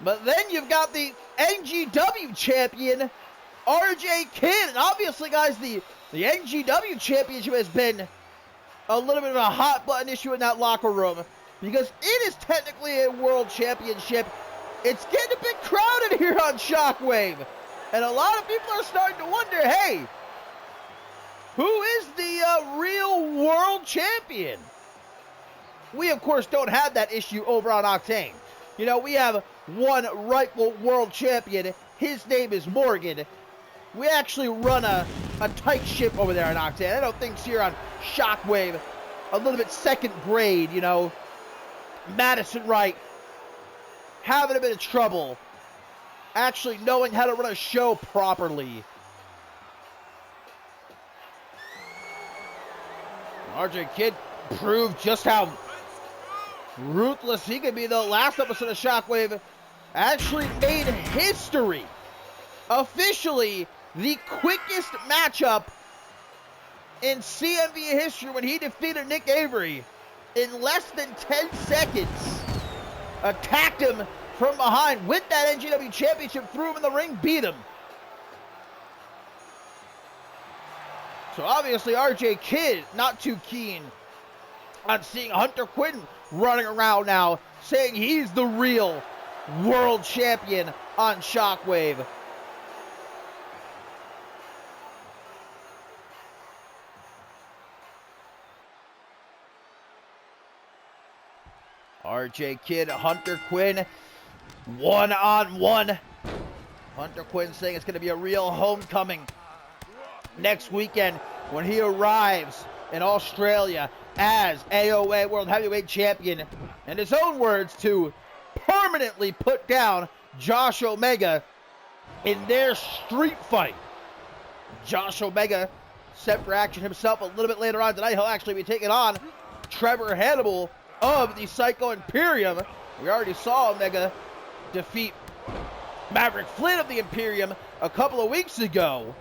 But then you've got the NGW champion, RJ Kidd. And obviously, guys, the NGW championship has been a little bit of a hot button issue in that locker room, because it is technically a world championship. It's getting a bit crowded here on Shockwave. And a lot of people are starting to wonder, hey, who is the real world champion? We, of course, don't have that issue over on Octane. You know, we have one rightful world champion. His name is Morgan. We actually run a a tight ship over there on Octane. I know things here on Shockwave a little bit second grade, you know. Madison Wright having a bit of trouble actually knowing how to run a show properly. RJ Kidd proved just how ruthless he could be. The last episode of Shockwave actually made history. Officially the quickest matchup in CMV history when he defeated Nick Avery in less than 10 seconds. Attacked him from behind with that NGW championship, threw him in the ring, beat him. So obviously RJ Kidd not too keen on seeing Hunter Quinn running around now, saying he's the real world champion on Shockwave. RJ Kidd, Hunter Quinn, one-on-one. Hunter Quinn saying it's going to be a real homecoming next weekend when he arrives in Australia as AOA World Heavyweight Champion. In his own words, to permanently put down Josh Omega in their street fight. Josh Omega set for action himself a little bit later on tonight. He'll actually be taking on Trevor Hannibal of the Psycho Imperium. We already saw Omega defeat Maverick Flynn of the Imperium a couple of weeks ago.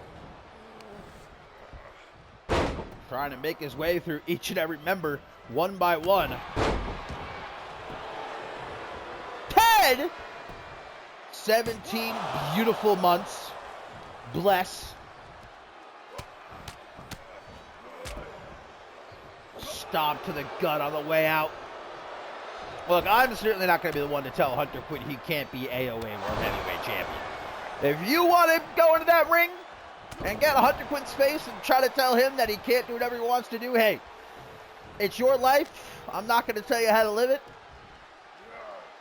Trying to make his way through each and every member one by one. Ted! 17 beautiful months. Bless. Stomp to the gut on the way out. Look, I'm certainly not going to be the one to tell Hunter Quinn he can't be AOA World Heavyweight Champion. If you want to go into that ring and get a Hunter Quinn's face and try to tell him that he can't do whatever he wants to do, hey, it's your life. I'm not going to tell you how to live it.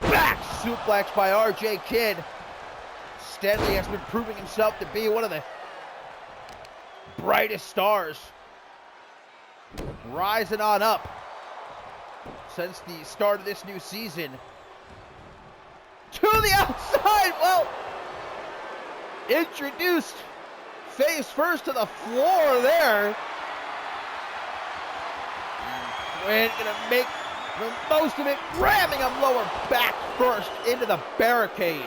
Back suplex by RJ Kidd. Steadily has been proving himself to be one of the brightest stars. Rising on up since the start of this new season. To the outside. Well, introduced face first to the floor there. And gonna make the most of it, ramming him lower back first into the barricade.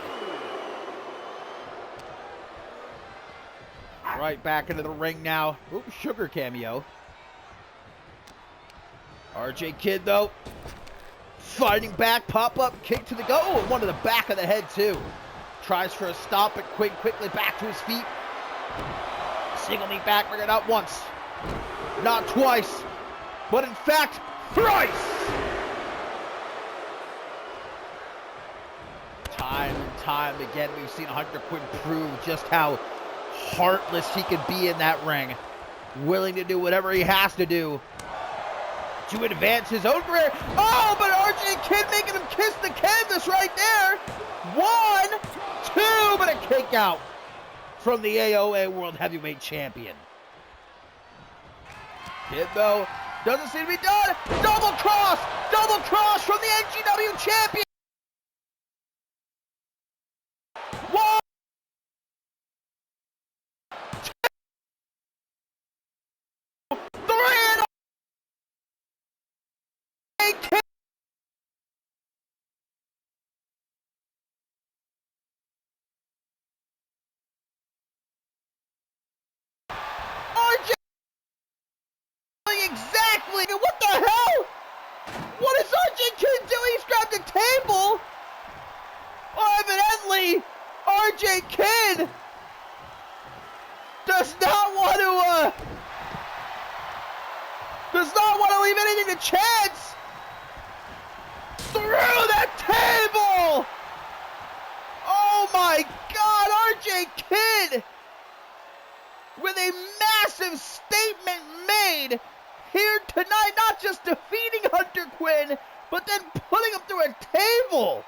Right back into the ring now. Ooh, Sugar cameo. RJ Kidd, though, fighting back, pop-up, kick to the go. Oh, one to the back of the head, too. Tries for a stop, but quickly back to his feet. Single knee backbreaker, not once, not twice, but in fact, thrice! Time and time again, we've seen Hunter Quinn prove just how heartless he can be in that ring. Willing to do whatever he has to do to advance his own career. Oh, but RJ Kidd making him kiss the canvas right there. 1, 2, but a kick out from the AOA World Heavyweight Champion. Kidd, though, doesn't seem to be done. Double cross from the NGW Champion. 1, 2, 3, and RJ exactly. What the hell? What is RJ Kidd doing? He's grabbed a table. Oh, evidently, RJ Kidd does not want to leave anything to chance. Through the table. Oh my God, RJ Kidd with a massive statement made here tonight, not just defeating Hunter Quinn, but then putting him through a table.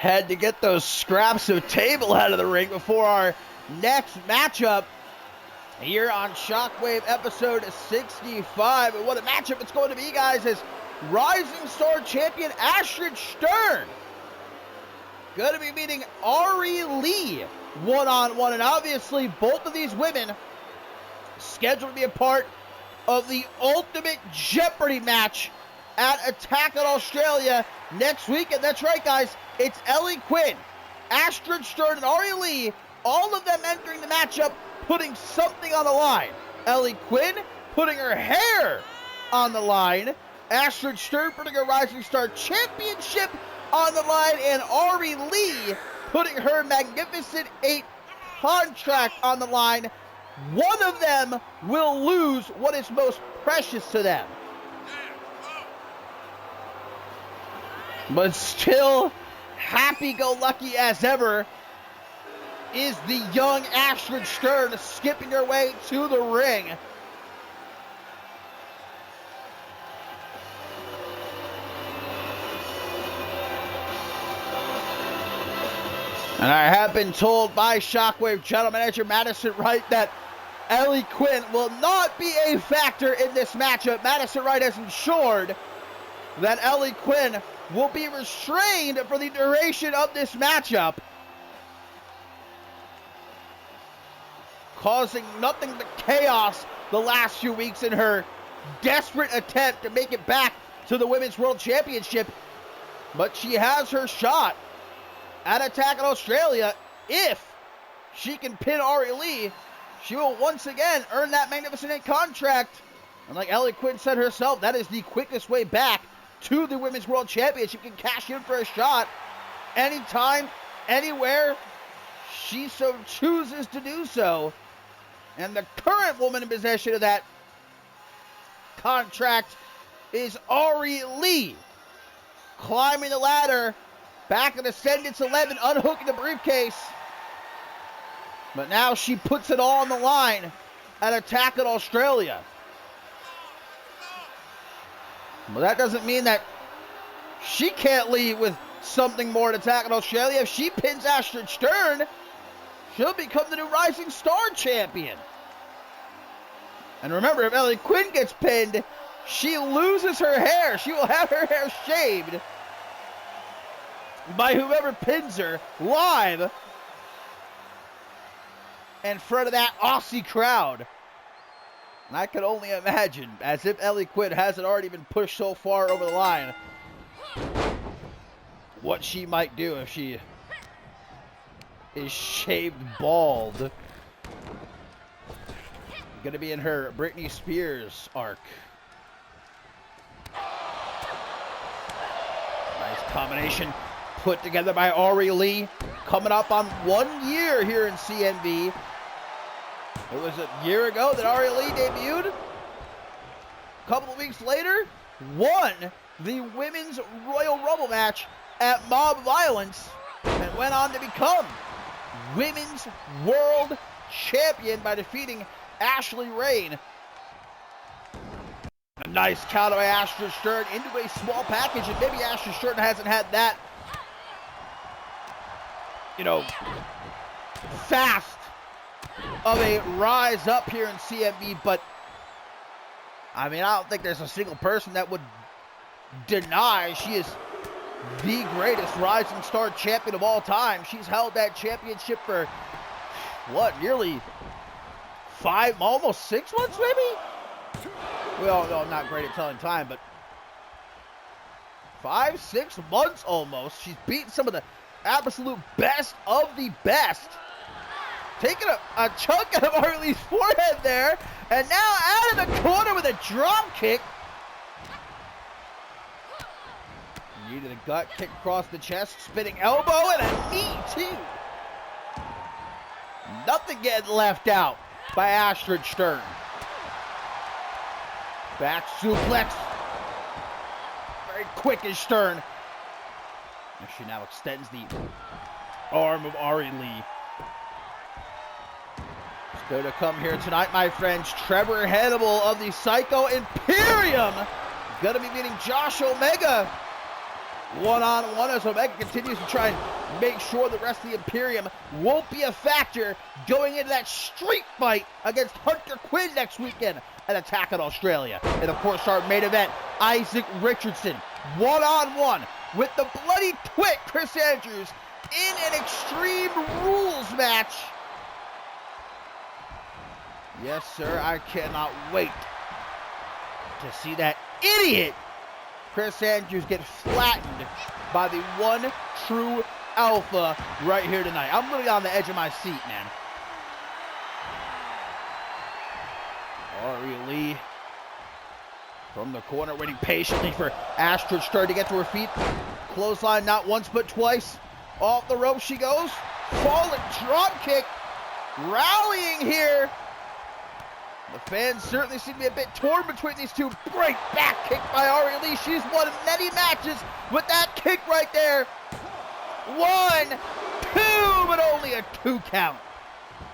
Had to get those scraps of table out of the ring before our next matchup here on Shockwave episode 65. And what a matchup it's going to be, guys, as Rising Star champion Astrid Stern going to be meeting Ari Lee one-on-one. And obviously, both of these women scheduled to be a part of the Ultimate Jeopardy match at Attack on Australia next week. And that's right, guys, it's Ellie Quinn, Astrid Stern, and Ari Lee, all of them entering the matchup, putting something on the line. Ellie Quinn putting her hair on the line, Astrid Stern putting her Rising Star Championship on the line, and Ari Lee putting her Magnificent 8 contract on the line. One of them will lose what is most precious to them. But still happy-go-lucky as ever is the young Astrid Stern, skipping her way to the ring. And I have been told by Shockwave General Manager Madison Wright that Ellie Quinn will not be a factor in this matchup. Madison Wright has ensured that Ellie Quinn will be restrained for the duration of this matchup, causing nothing but chaos the last few weeks in her desperate attempt to make it back to the Women's World Championship. But she has her shot at Attack on Australia. If she can pin Ari Lee, she will once again earn that Magnificent 8 contract. And like Ellie Quinn said herself, that is the quickest way back to the Women's World Championship. You can cash in for a shot anytime, anywhere she so chooses to do so. And the current woman in possession of that contract is Ari Lee, climbing the ladder back in Ascendance 11, unhooking the briefcase. But now she puts it all on the line at Attack on Australia. But that doesn't mean that she can't leave with something more at Attack on Australia. If she pins Astrid Stern, she'll become the new Rising Star champion. And remember, if Ellie Quinn gets pinned, she loses her hair. She will have her hair shaved by whoever pins her live in front of that Aussie crowd. And I can only imagine, as if Ellie Quinn hasn't already been pushed so far over the line, what she might do if she is shaved bald. Gonna be in her Britney Spears arc. Nice combination put together by Ari Lee. Coming up on 1 year here in CMV. It was a year ago that Ari Lee debuted. A couple of weeks later, won the Women's Royal Rumble match at Mob Violence and went on to become Women's World Champion by defeating Ashley Rain. A nice counter by Astrid Stern into a small package, and maybe Astrid Stern hasn't had that, fast of a rise up here in CMV, but I mean, I don't think there's a single person that would deny she is the greatest Rising Star champion of all time. She's held that championship for, nearly 5, almost 6 months, maybe? We all know I'm not great at telling time, but 5, 6 months almost. She's beaten some of the absolute best of the best. Taking a chunk out of Ari Lee's forehead there, and now out of the corner with a drop kick. Knee to the gut, kick across the chest, spinning elbow, and a knee too. Nothing getting left out by Astrid Stern. Back suplex. Very quick as Stern. And she now extends the arm of Ari Lee. Still to come here tonight, my friends. Trevor Hannibal of the Psycho Imperium. Gonna be meeting Josh Omega one-on-one as Omega continues to try and make sure the rest of the Imperium won't be a factor going into that street fight against Hunter Quinn next weekend at Attack on Australia. And of course, our main event, Isaac Richardson, one-on-one with the bloody twit Chris Andrews in an Extreme Rules match. Yes, sir, I cannot wait to see that idiot Chris Andrews get flattened by the one true alpha right here tonight. I'm literally on the edge of my seat, man. Ari Lee from the corner, waiting patiently for Astrid Stern to get to her feet. Clothesline not once but twice. Off the rope she goes. Falling drop kick. Rallying here. The fans certainly seem to be a bit torn between these two. Great back kick by Ari Lee. She's won many matches with that kick right there. 1, 2, but only a 2 count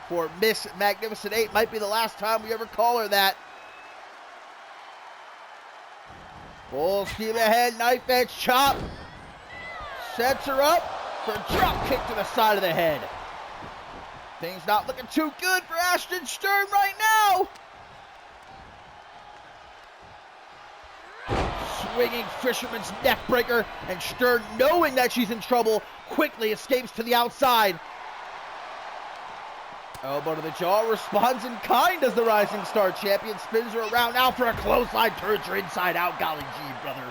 for Miss Magnificent 8. Might be the last time we ever call her that. Full steam ahead, knife edge chop. Sets her up for a drop kick to the side of the head. Things not looking too good for Ashton Stern right now. Swinging fisherman's neck breaker, and Stern, knowing that she's in trouble, quickly escapes to the outside. Elbow to the jaw, responds in kind as the Rising Star champion spins her around now for a clothesline, turns her inside out. Golly gee, brother.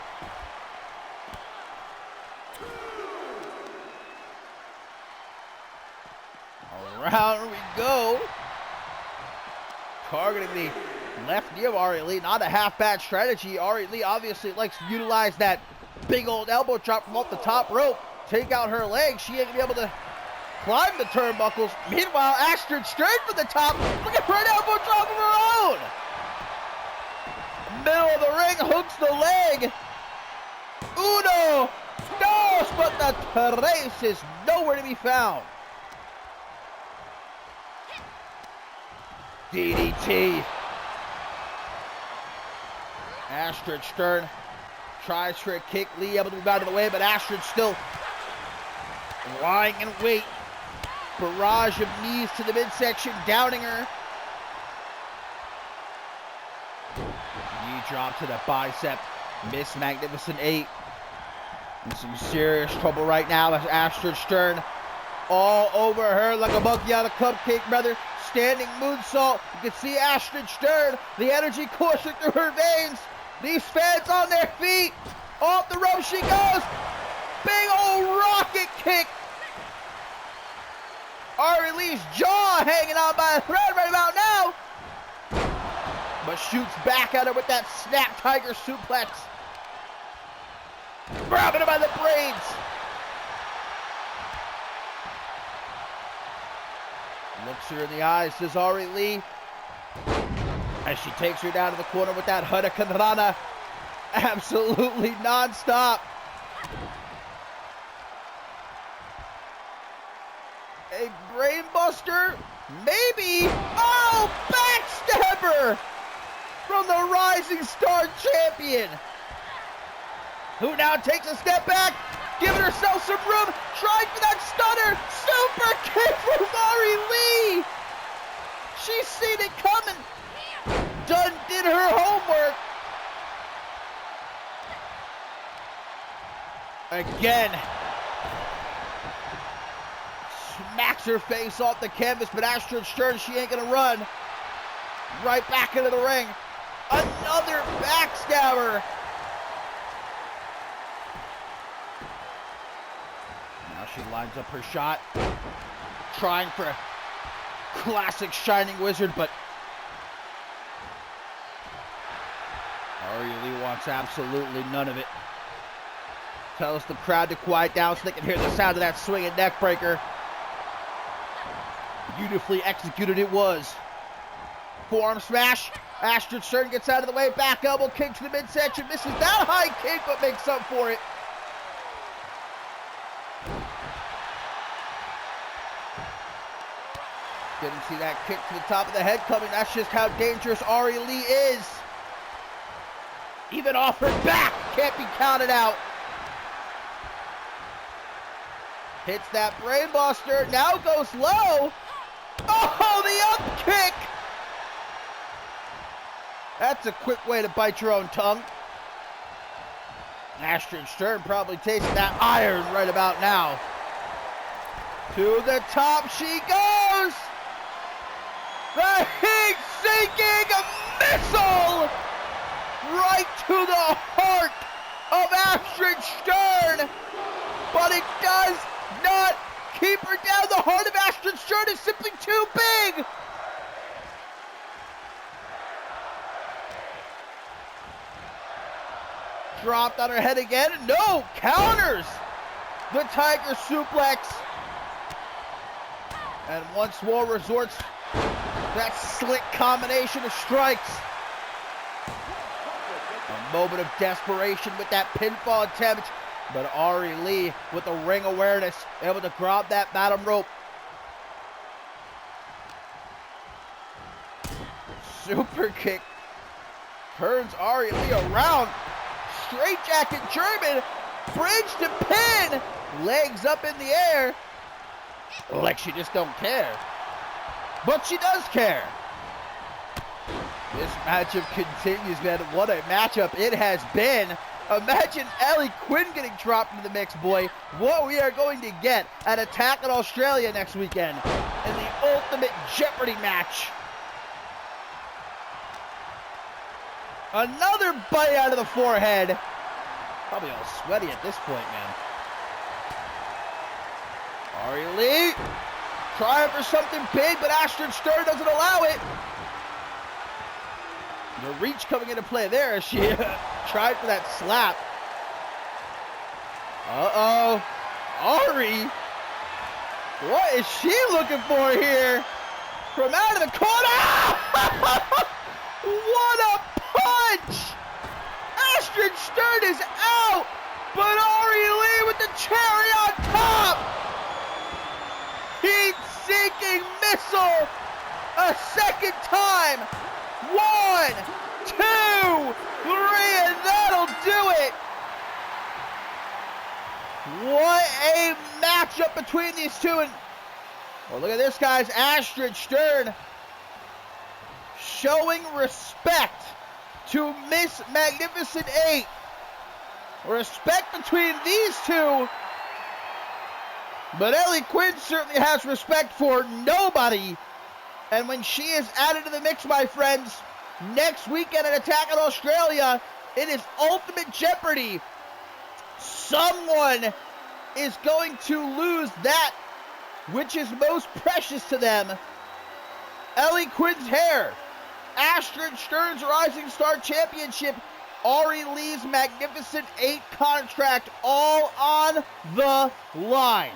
Around we go. Targeting the left knee of Ari Lee. Not a half-bad strategy. Ari Lee obviously likes to utilize that big old elbow drop from off the top rope. Take out her legs. She ain't going to be able to climb the turnbuckles. Meanwhile, Astrid straight for the top. Look at her elbow drop of her own. Middle of the ring, hooks the leg. Uno, dos, but the tres is nowhere to be found. DDT. Astrid Stern tries for a kick. Lee able to move out of the way, but Astrid still lying in wait. Barrage of knees to the midsection, downing her. Knee drop to the bicep. Miss Magnificent 8 in some serious trouble right now as Astrid Stern all over her like a monkey on a cupcake, brother. Standing moonsault. You can see Astrid Stern, the energy coursing through her veins. These fans on their feet. Off the rope she goes. Big old rocket kick. Ari Lee's jaw hanging on by a thread right about now. But shoots back at her with that snap tiger suplex. Grabbing her by the braids. Looks her in the eyes, says Ari Lee. As she takes her down to the corner with that Hurricane Rana. Absolutely non-stop. A brainbuster? Maybe. Oh, backstabber from the Rising Star champion. Who now takes a step back, giving herself some room, trying for that stunner. Super kick from Ari Lee. She's seen it coming. Did her homework. Again. Smacks her face off the canvas, but Astrid Stern, she ain't gonna run. Right back into the ring. Another backstabber. Now she lines up her shot. Trying for a classic Shining Wizard, but Ari Lee wants absolutely none of it. Tells the crowd to quiet down so they can hear the sound of that swinging neck breaker. Beautifully executed it was. Forearm smash. Astrid Stern gets out of the way. Back elbow kick to the midsection. Misses that high kick, but makes up for it. Didn't see that kick to the top of the head coming. That's just how dangerous Ari Lee is. Even off her back. Can't be counted out. Hits that brainbuster. Now goes low. Oh, the up kick. That's a quick way to bite your own tongue. Astrid Stern probably tasting that iron right about now. To the top she goes. The heat-seeking missile right to the heart of Astrid Stern. But it does not keep her down. The heart of Astrid Stern is simply too big. Dropped on her head again. No, counters the Tiger suplex. And once more resorts that slick combination of strikes. A moment of desperation with that pinfall attempt. But Ari Lee with the ring awareness, able to grab that bottom rope. Super kick. Turns Ari Lee around. Straight jacket German. Bridge to pin. Legs up in the air. Like she just don't care. But she does care. This matchup continues, man. What a matchup it has been. Imagine Ellie Quinn getting dropped into the mix, boy. What we are going to get at Attack in Australia next weekend in the Ultimate Jeopardy match. Another bite out of the forehead. Probably all sweaty at this point, man. Ari Lee trying for something big, but Astrid Stern doesn't allow it. The reach coming into play there as she tried for that slap. Uh-oh. Ari. What is she looking for here? From out of the corner. What a punch. Astrid Stern is out. But Ari Lee with the cherry on top. Heat-seeking missile. A second time. 1, 2, 3, and that'll do it. What a matchup between these two. And well, look at this, guys. Astrid Stern showing respect to Miss Magnificent 8. Respect between these two. But Ellie Quinn certainly has respect for nobody. And when she is added to the mix, my friends, next weekend at Attack in Australia, it is Ultimate Jeopardy. Someone is going to lose that which is most precious to them. Ellie Quinn's hair, Astrid Stern's Rising Star Championship, Ari Lee's Magnificent 8 contract, all on the line.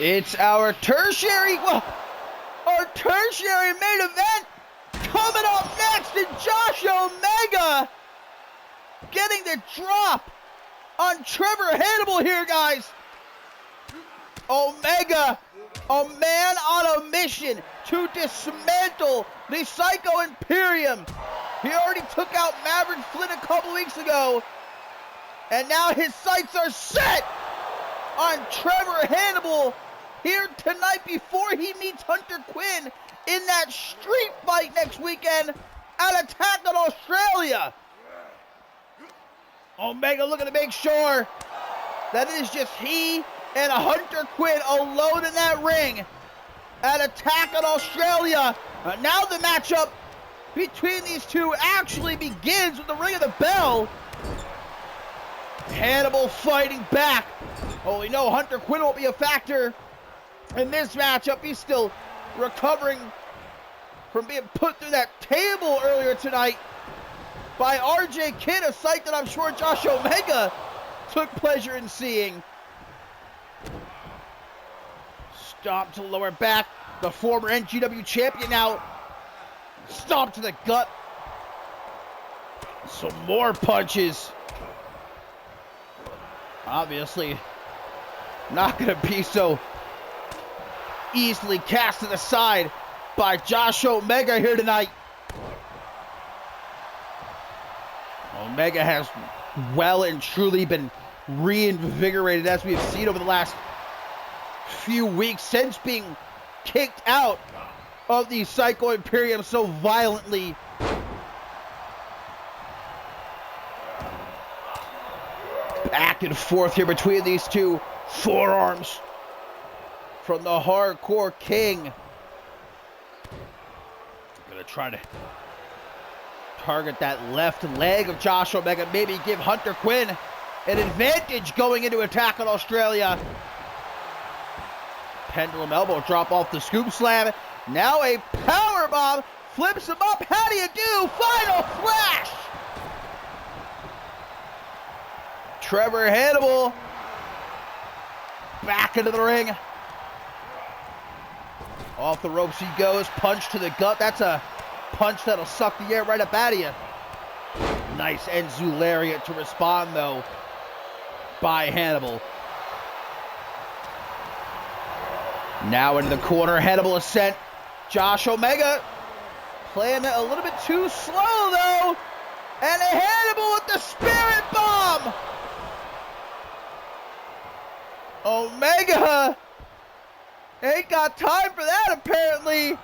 It's our tertiary main event coming up next. and Josh Omega getting the drop on Trevor Hannibal here, guys. Omega, a man on a mission to dismantle the Psycho Imperium. He already took out Maverick Flynn a couple weeks ago, and now his sights are set on Trevor Hannibal here tonight before he meets Hunter Quinn in that street fight next weekend at Attack on Australia. Omega looking to make sure that it is just he and Hunter Quinn alone in that ring at Attack on Australia. Now the matchup between these two actually begins with the ring of the bell. Hannibal fighting back. Oh, we know Hunter Quinn won't be a factor in this matchup. He's still recovering from being put through that table earlier tonight by RJ Kidd, a sight that I'm sure Josh Omega took pleasure in seeing. Stomp to the lower back. The former NGW champion now stomp to the gut. Some more punches. Obviously not going to be so easily cast to the side by Josh Omega here tonight. Omega has well and truly been reinvigorated, as we've seen over the last few weeks since being kicked out of the Psycho Imperium so violently. Back and forth here between these two. Forearms from the Hardcore King. Gonna try to target that left leg of Josh Omega. Maybe give Hunter Quinn an advantage going into Attack on Australia. Pendulum elbow drop off the scoop slam. Now a power bomb flips him up. How do you do? Final flash. Trevor Hannibal back into the ring. Off the ropes he goes. Punch to the gut. That's a punch that'll suck the air right up out of you. Nice Enzu lariat to respond, though, by Hannibal. Now into the corner. Hannibal is sent. Josh Omega playing it a little bit too slow, though. And a Hannibal with the Spirit Bomb. Omega ain't got time for that, apparently.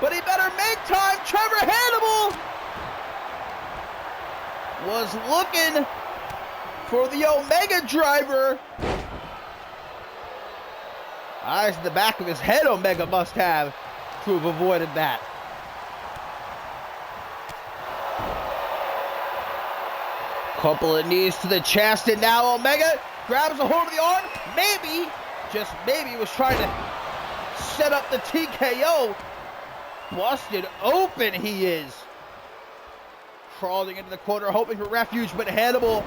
But he better make time. Trevor Hannibal was looking for the Omega driver. Eyes in the back of his head, Omega must have to have avoided that. Couple of knees to the chest, and now Omega grabs a hold of the arm. Maybe, just maybe, was trying to set up the TKO. Busted open he is. Crawling into the corner, hoping for refuge, but Hannibal,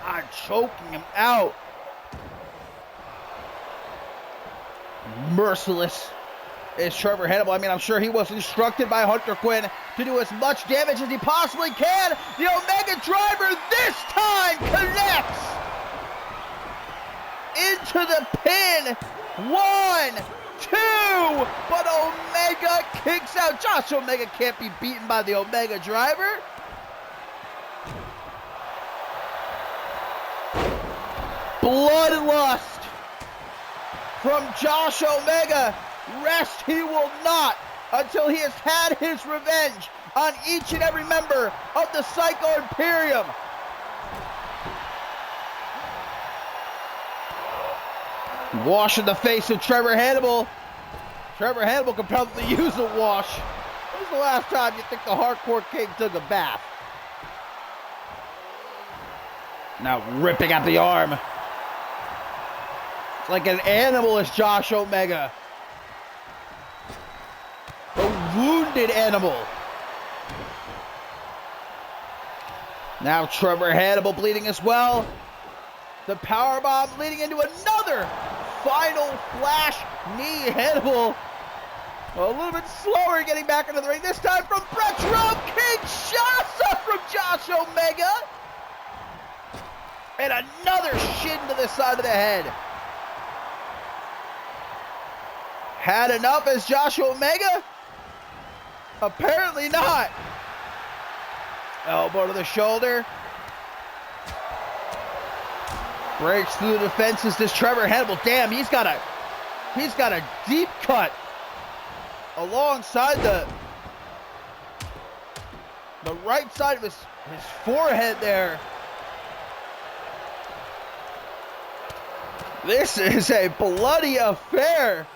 God, choking him out. Merciless is Trevor Hannibal. I mean, I'm sure he was instructed by Hunter Quinn to do as much damage as he possibly can. The Omega driver this time connects into the pin. 1, 2, but Omega kicks out. Josh Omega can't be beaten by the Omega driver. Bloodlust from Josh Omega. Rest he will not until he has had his revenge on each and every member of the Psycho Imperium. Wash in the face of Trevor Hannibal. Trevor Hannibal could probably use a wash. When was the last time you think the Hardcore King took a bath? Now ripping at the arm. It's like an animal is Josh Omega. A wounded animal. Now Trevor Hannibal bleeding as well. The powerbomb leading into another final flash knee. Hannibal A little bit slower getting back into the ring. This time from Brett's Rope Kinshasa from Josh Omega. And another shin to the side of the head. Had enough as Josh Omega? Apparently not. Elbow to the shoulder. Breaks through the defenses. Does Trevor Hannibal? Damn, he's got a deep cut alongside the right side of his forehead there. This is a bloody affair.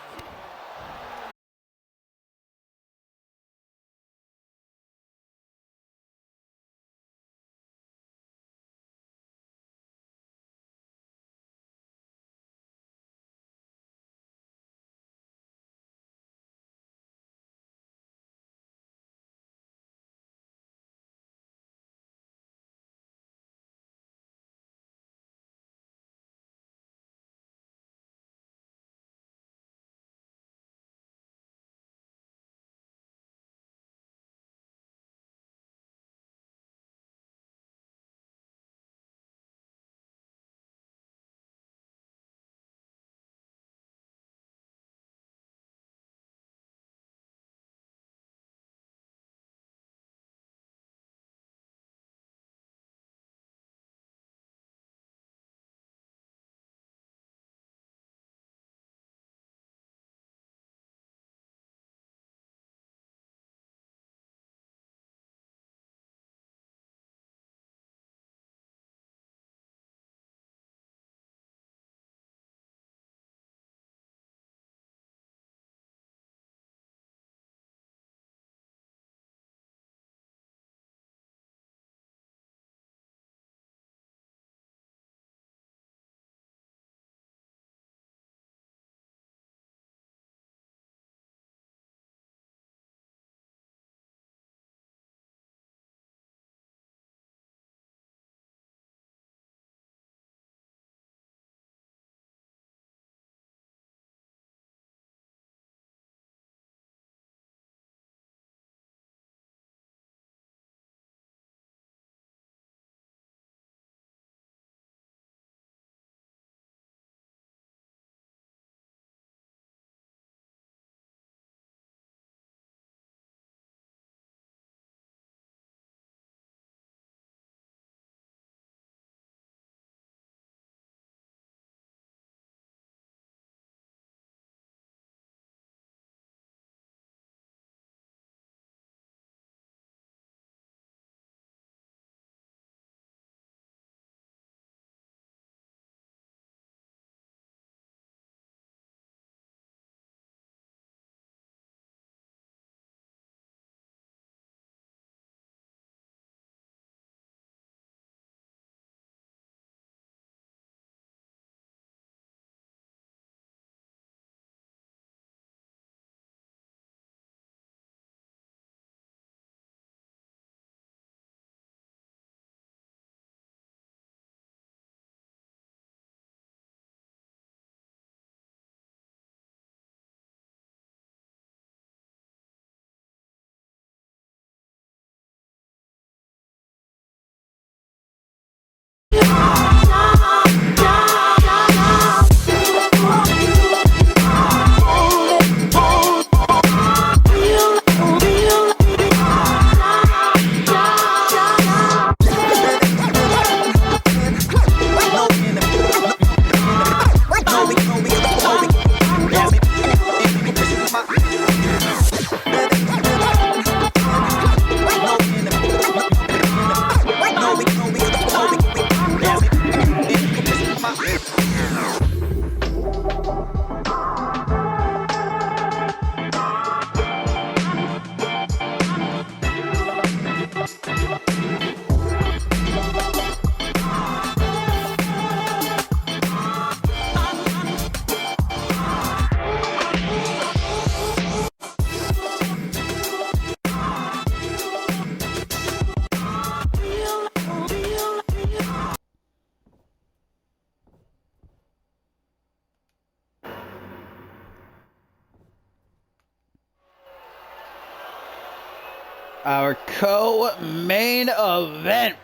Our co-main event.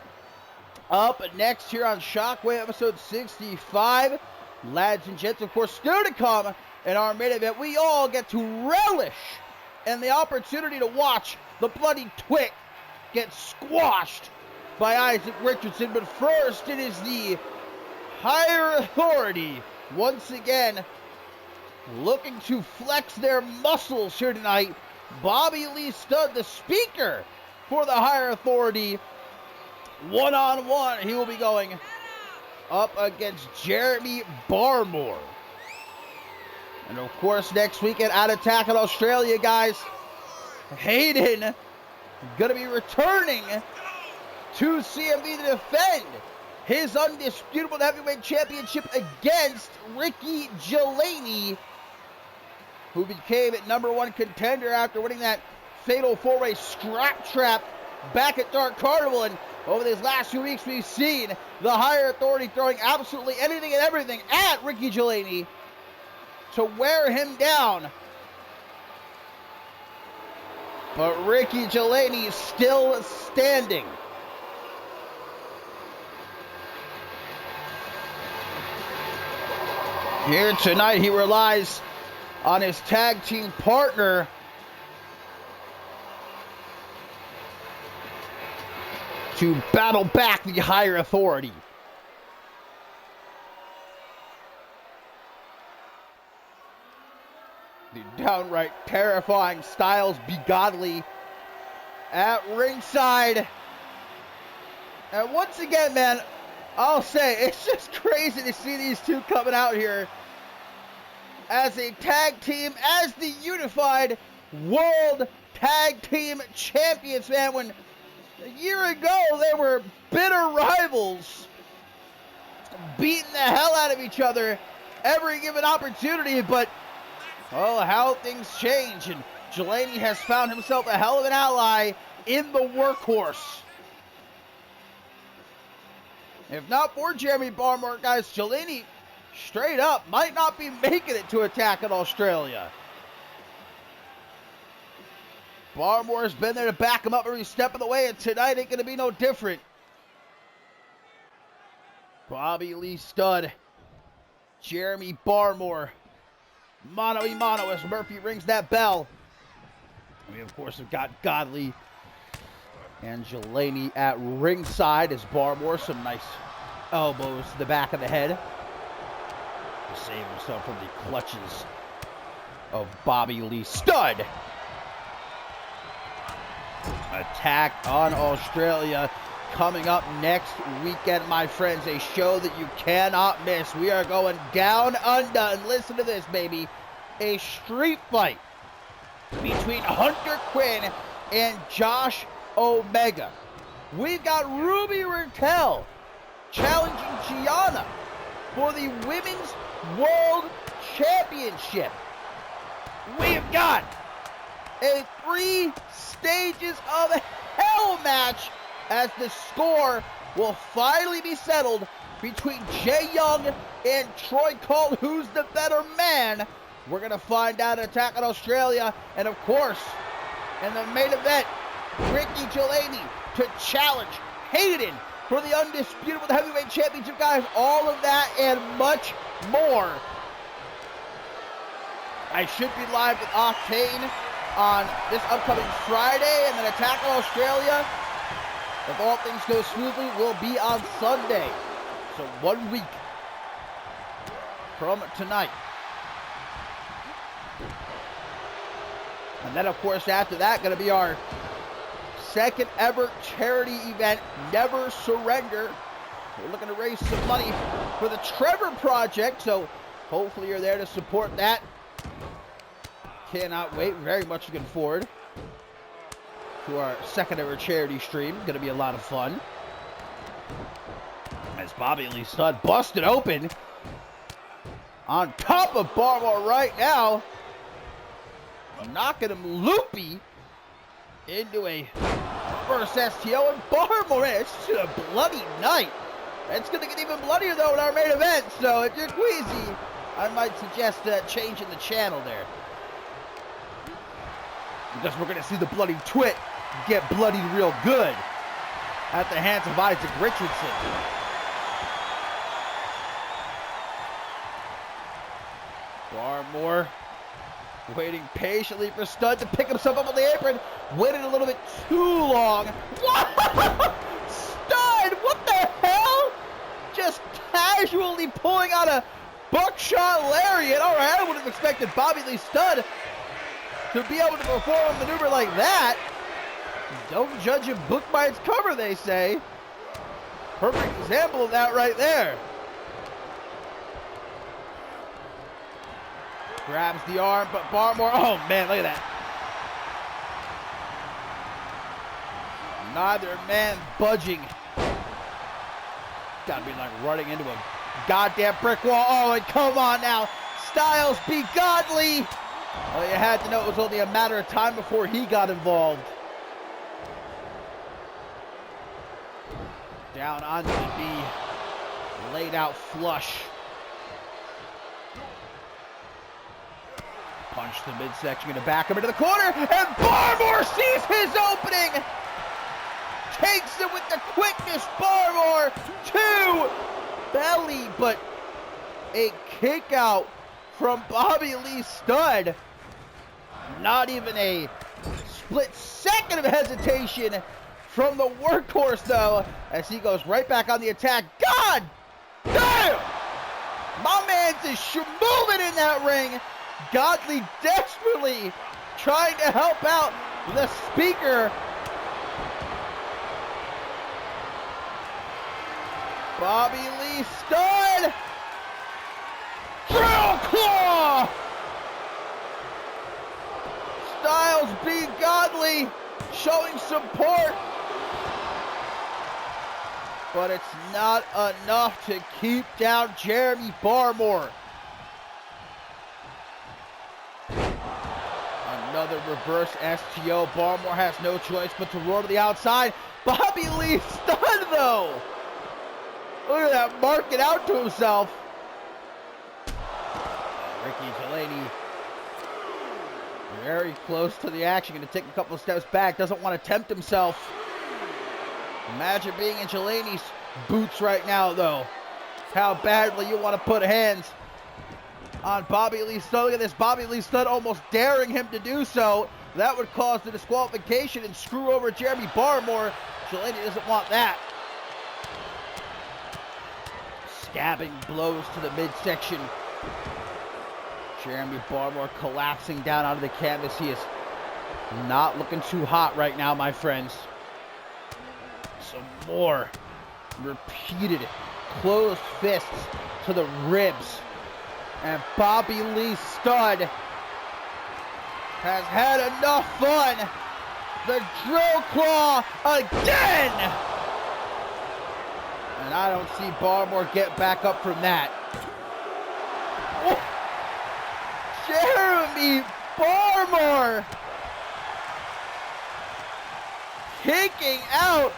Up next here on Shockwave episode 65. Lads and gents, of course, still to come in our main event. We all get to relish in the opportunity to watch the bloody twit get squashed by Isaac Richardson. But first, it is the higher authority once again looking to flex their muscles here tonight. Bobby Lee Studd, the speaker for the higher authority, one-on-one. He will be going up against Jeremy Barmore. And of course, next weekend at Attack in Australia, guys, Hayden going to be returning to CMV to defend his undisputable heavyweight championship against Ricky Gelani, who became #1 contender after winning that fatal four-way scrap trap back at Dark Carnival. And over these last few weeks, we've seen the higher authority throwing absolutely anything and everything at Ricky Gelani to wear him down. But Ricky Gelani still standing. Here tonight, he relies on his tag team partner, to battle back the higher authority. The downright terrifying Styles Be Godly at ringside. And once again, man, I'll say, it's just crazy to see these two coming out here as a tag team, as the unified World Tag Team Champions, man. When a year ago they were bitter rivals, beating the hell out of each other every given opportunity. But oh, how things change, and Gelani has found himself a hell of an ally in the Workhorse. If not for Jeremy Barmore, guys, Gelani straight up might not be making it to Attack in Australia. Barmore's been there to back him up every step of the way, and tonight ain't going to be no different. Bobby Lee Studd, Jeremy Barmore, mano-a-mano as Murphy rings that bell. We, of course, have got Godly and Gelani at ringside as Barmore, some nice elbows to the back of the head to save himself from the clutches of Bobby Lee Studd. Attack on Australia coming up next weekend, my friends. A show that you cannot miss. We are going down under, and listen to this, baby. A street fight between Hunter Quinn and Josh Omega. We've got Ruby Raquel challenging Gianna for the Women's World Championship. We've got a 3 stages of hell match as the score will finally be settled between Jay Young and Troy Cole. Who's the better man? We're going to find out at Attack on Australia. And of course, in the main event, Ricky Gelani to challenge Hayden for the undisputable heavyweight championship, guys. All of that and much more. I should be live with Octane on this upcoming Friday, and then Attack on Australia, if all things go smoothly, will be on Sunday. So 1 week from tonight. And then, of course, after that, going to be our second ever charity event, Never Surrender. We're looking to raise some money for the Trevor Project, so hopefully you're there to support that. Cannot wait. Very much looking forward to our second ever charity stream. Going to be a lot of fun. As Bobby Lee Studd busted open on top of Barmore right now, knocking him loopy into a first STO, and Barmore, it's just a bloody night. It's going to get even bloodier though in our main event, so if you're queasy, I might suggest changing the channel there, because we're going to see the bloody twit get bloodied real good at the hands of Isaac Richardson. Barmore waiting patiently for Stud to pick himself up on the apron. Waited a little bit too long. What? Stud, what the hell? Just casually pulling out a buckshot lariat. All right, I would have expected Bobby Lee Stud to be able to perform a maneuver like that. Don't judge a book by its cover, they say. Perfect example of that right there. Grabs the arm, but Barmore, oh man, look at that. Neither man budging. Gotta be like running into a goddamn brick wall. Oh, and come on now. Styles, be godly. Well, you had to know it was only a matter of time before he got involved. Down onto the knee. Laid out flush. Punch the midsection, gonna back him into the corner, and Barmore sees his opening! Takes it with the quickness, Barmore to belly, but a kick out from Bobby Lee Stud. Not even a split second of hesitation from the workhorse, though, as he goes right back on the attack. God damn! My man's is moving in that ring. Godly desperately trying to help out the speaker. Bobby Lee Stud. Drill claw. Styles be godly, showing support. But it's not enough to keep down Jeremy Barmore. Another reverse STO. Barmore has no choice but to roar to the outside. Bobby Lee Stud, though. Look at that, marking out to himself. Ricky Delaney very close to the action. Going to take a couple of steps back. Doesn't want to tempt himself. Imagine being in Delaney's boots right now, though. How badly you want to put hands on Bobby Lee Stud. Look at this, Bobby Lee Stud almost daring him to do so. That would cause the disqualification and screw over Jeremy Barmore. Delaney doesn't want that. Stabbing blows to the midsection. Jeremy Barmore collapsing down onto the canvas. He is not looking too hot right now, my friends. Some more repeated closed fists to the ribs. And Bobby Lee Stud has had enough fun. The drill claw again. And I don't see Barmore get back up from that. Oh. Jeremy Barmore kicking out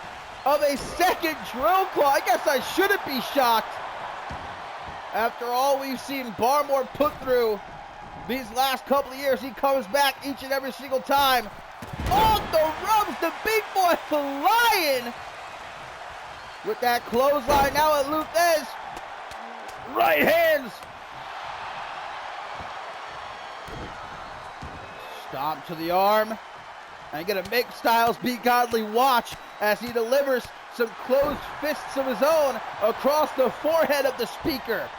of a second drill claw. I guess I shouldn't be shocked. After all we've seen Barmore put through these last couple of years, he comes back each and every single time. On the ropes, the big boy, the Lion. With that clothesline now at Luthez. Right hands. Stomp to the arm. And gonna make Styles be godly watch as he delivers some closed fists of his own across the forehead of the speaker.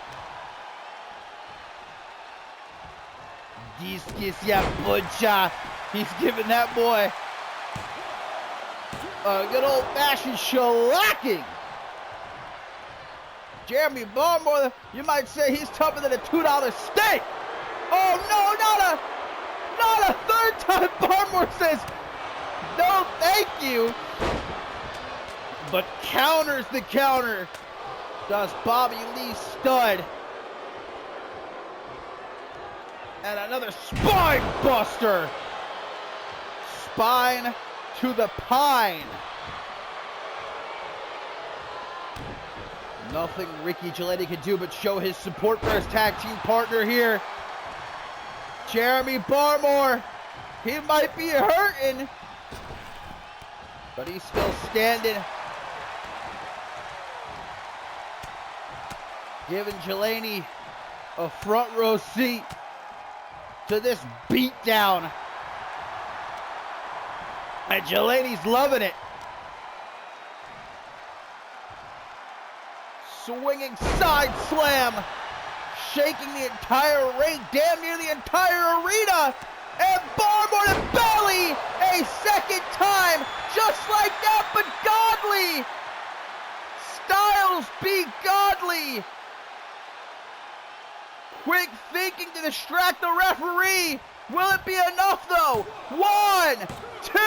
Discus butcha. He's giving that boy a good old-fashioned shellacking. Jeremy Barmore, you might say he's tougher than a $2 steak. Oh no, not a third time. Barmore says, no thank you. But counters the counter. Does Bobby Lee Stud. And another spine buster. Spine to the pine. Nothing Ricky Delaney can do but show his support for his tag team partner here. Jeremy Barmore. He might be hurting. but he's still standing. Giving Jelani a front row seat to this beatdown. And Jelani's loving it. Swinging side slam. Shaking the entire ring, damn near the entire arena. And Barmore to belly a second time. Just like that, but godly. Styles be godly. Quick thinking to distract the referee. Will it be enough though? 1, 2,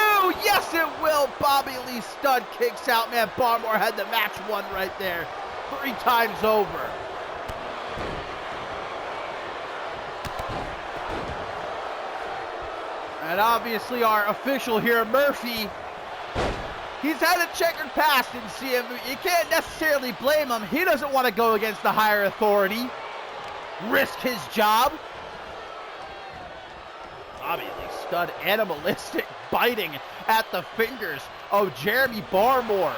yes it will. Bobby Lee stud kicks out. Man, Barmore had the match won right there. 3 times over. And obviously our official here, Murphy, he's had a checkered past in CMV. You can't necessarily blame him. He doesn't want to go against the higher authority. Risk his job. Obviously, stud animalistic biting at the fingers of Jeremy Barmore.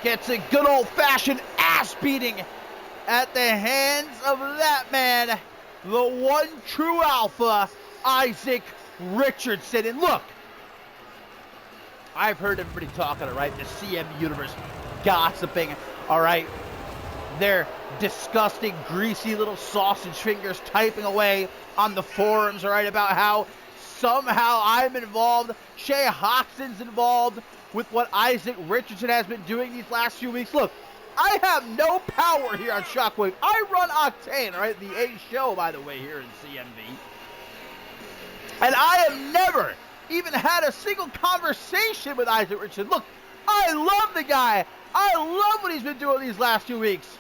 Gets a good old-fashioned ass beating at the hands of that man, the one true alpha, Isaac Richardson. And look, I've heard everybody talking, all right, the CMV universe gossiping, all right, their disgusting, greasy little sausage fingers typing away on the forums, all right, about how somehow I'm involved, Shay Hoxton's involved with what Isaac Richardson has been doing these last few weeks. Look, I have no power here on Shockwave. I run Octane, all right? The A show, by the way, here in CMV. And I have never even had a single conversation with Isaac Richardson. Look, I love the guy. I love what he's been doing these last 2 weeks.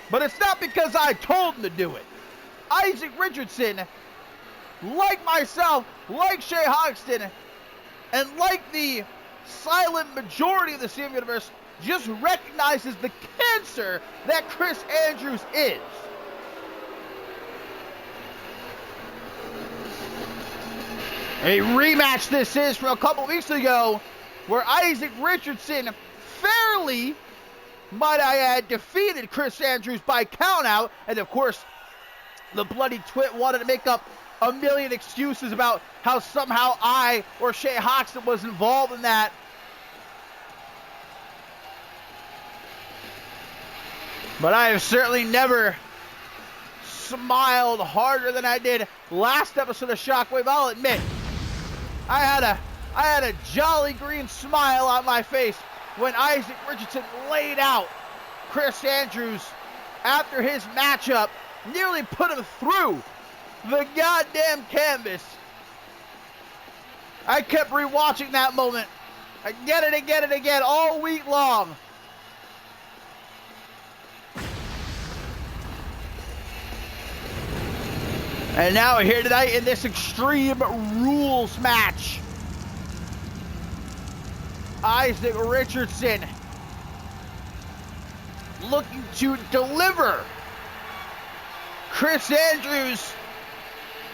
But it's not because I told him to do it. Isaac Richardson, like myself, like Shay Hoxton, and like the silent majority of the CMV universe, just recognizes the cancer that Chris Andrews is. A rematch this is from a couple weeks ago, where Isaac Richardson fairly, might I add, defeated Chris Andrews by countout. And of course, the bloody twit wanted to make up a million excuses about how somehow I or Shay Hoxton was involved in that. But I have certainly never smiled harder than I did last episode of Shockwave. I'll admit, I had a jolly green smile on my face when Isaac Richardson laid out Chris Andrews after his matchup, nearly put him through the goddamn canvas. I kept rewatching that moment again and again and again all week long. And now here tonight in this Extreme Rules match, Isaac Richardson looking to deliver Chris Andrews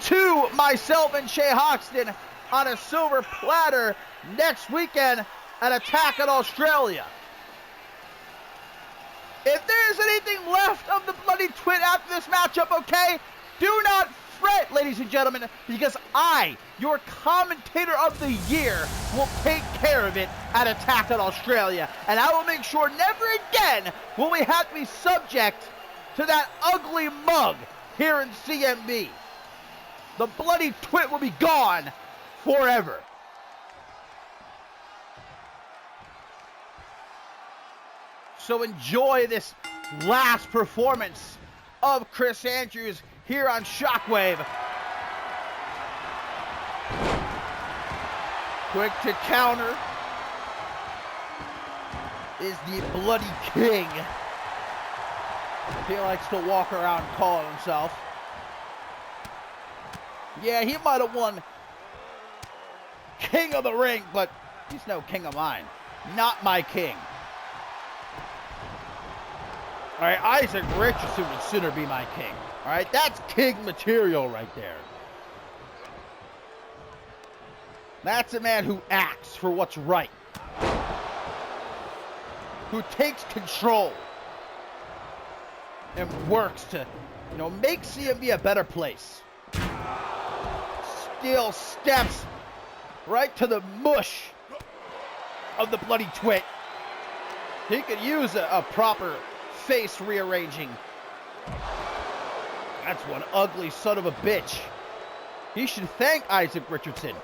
to myself and Shay Hoxton on a silver platter next weekend at Attack on Australia. If there's anything left of the bloody twit after this matchup, okay, do not fret, ladies and gentlemen, because I, your commentator of the year, will take care of it at Attack on Australia. And I will make sure never again will we have to be subject to that ugly mug here in CMV. The bloody twit will be gone forever. So enjoy this last performance of Chris Andrews here on Shockwave. Quick to counter is the Bloody King. He likes to walk around calling himself. Yeah, he might have won King of the Ring, but he's no king of mine. Not my king. All right, Isaac Richardson would sooner be my king. All right, that's king material right there. That's a man who acts for what's right. Who takes control and works to, make CMV a better place. Still steps right to the mush of the bloody twit. He could use a proper face rearranging. That's one ugly son of a bitch. He should thank Isaac Richardson.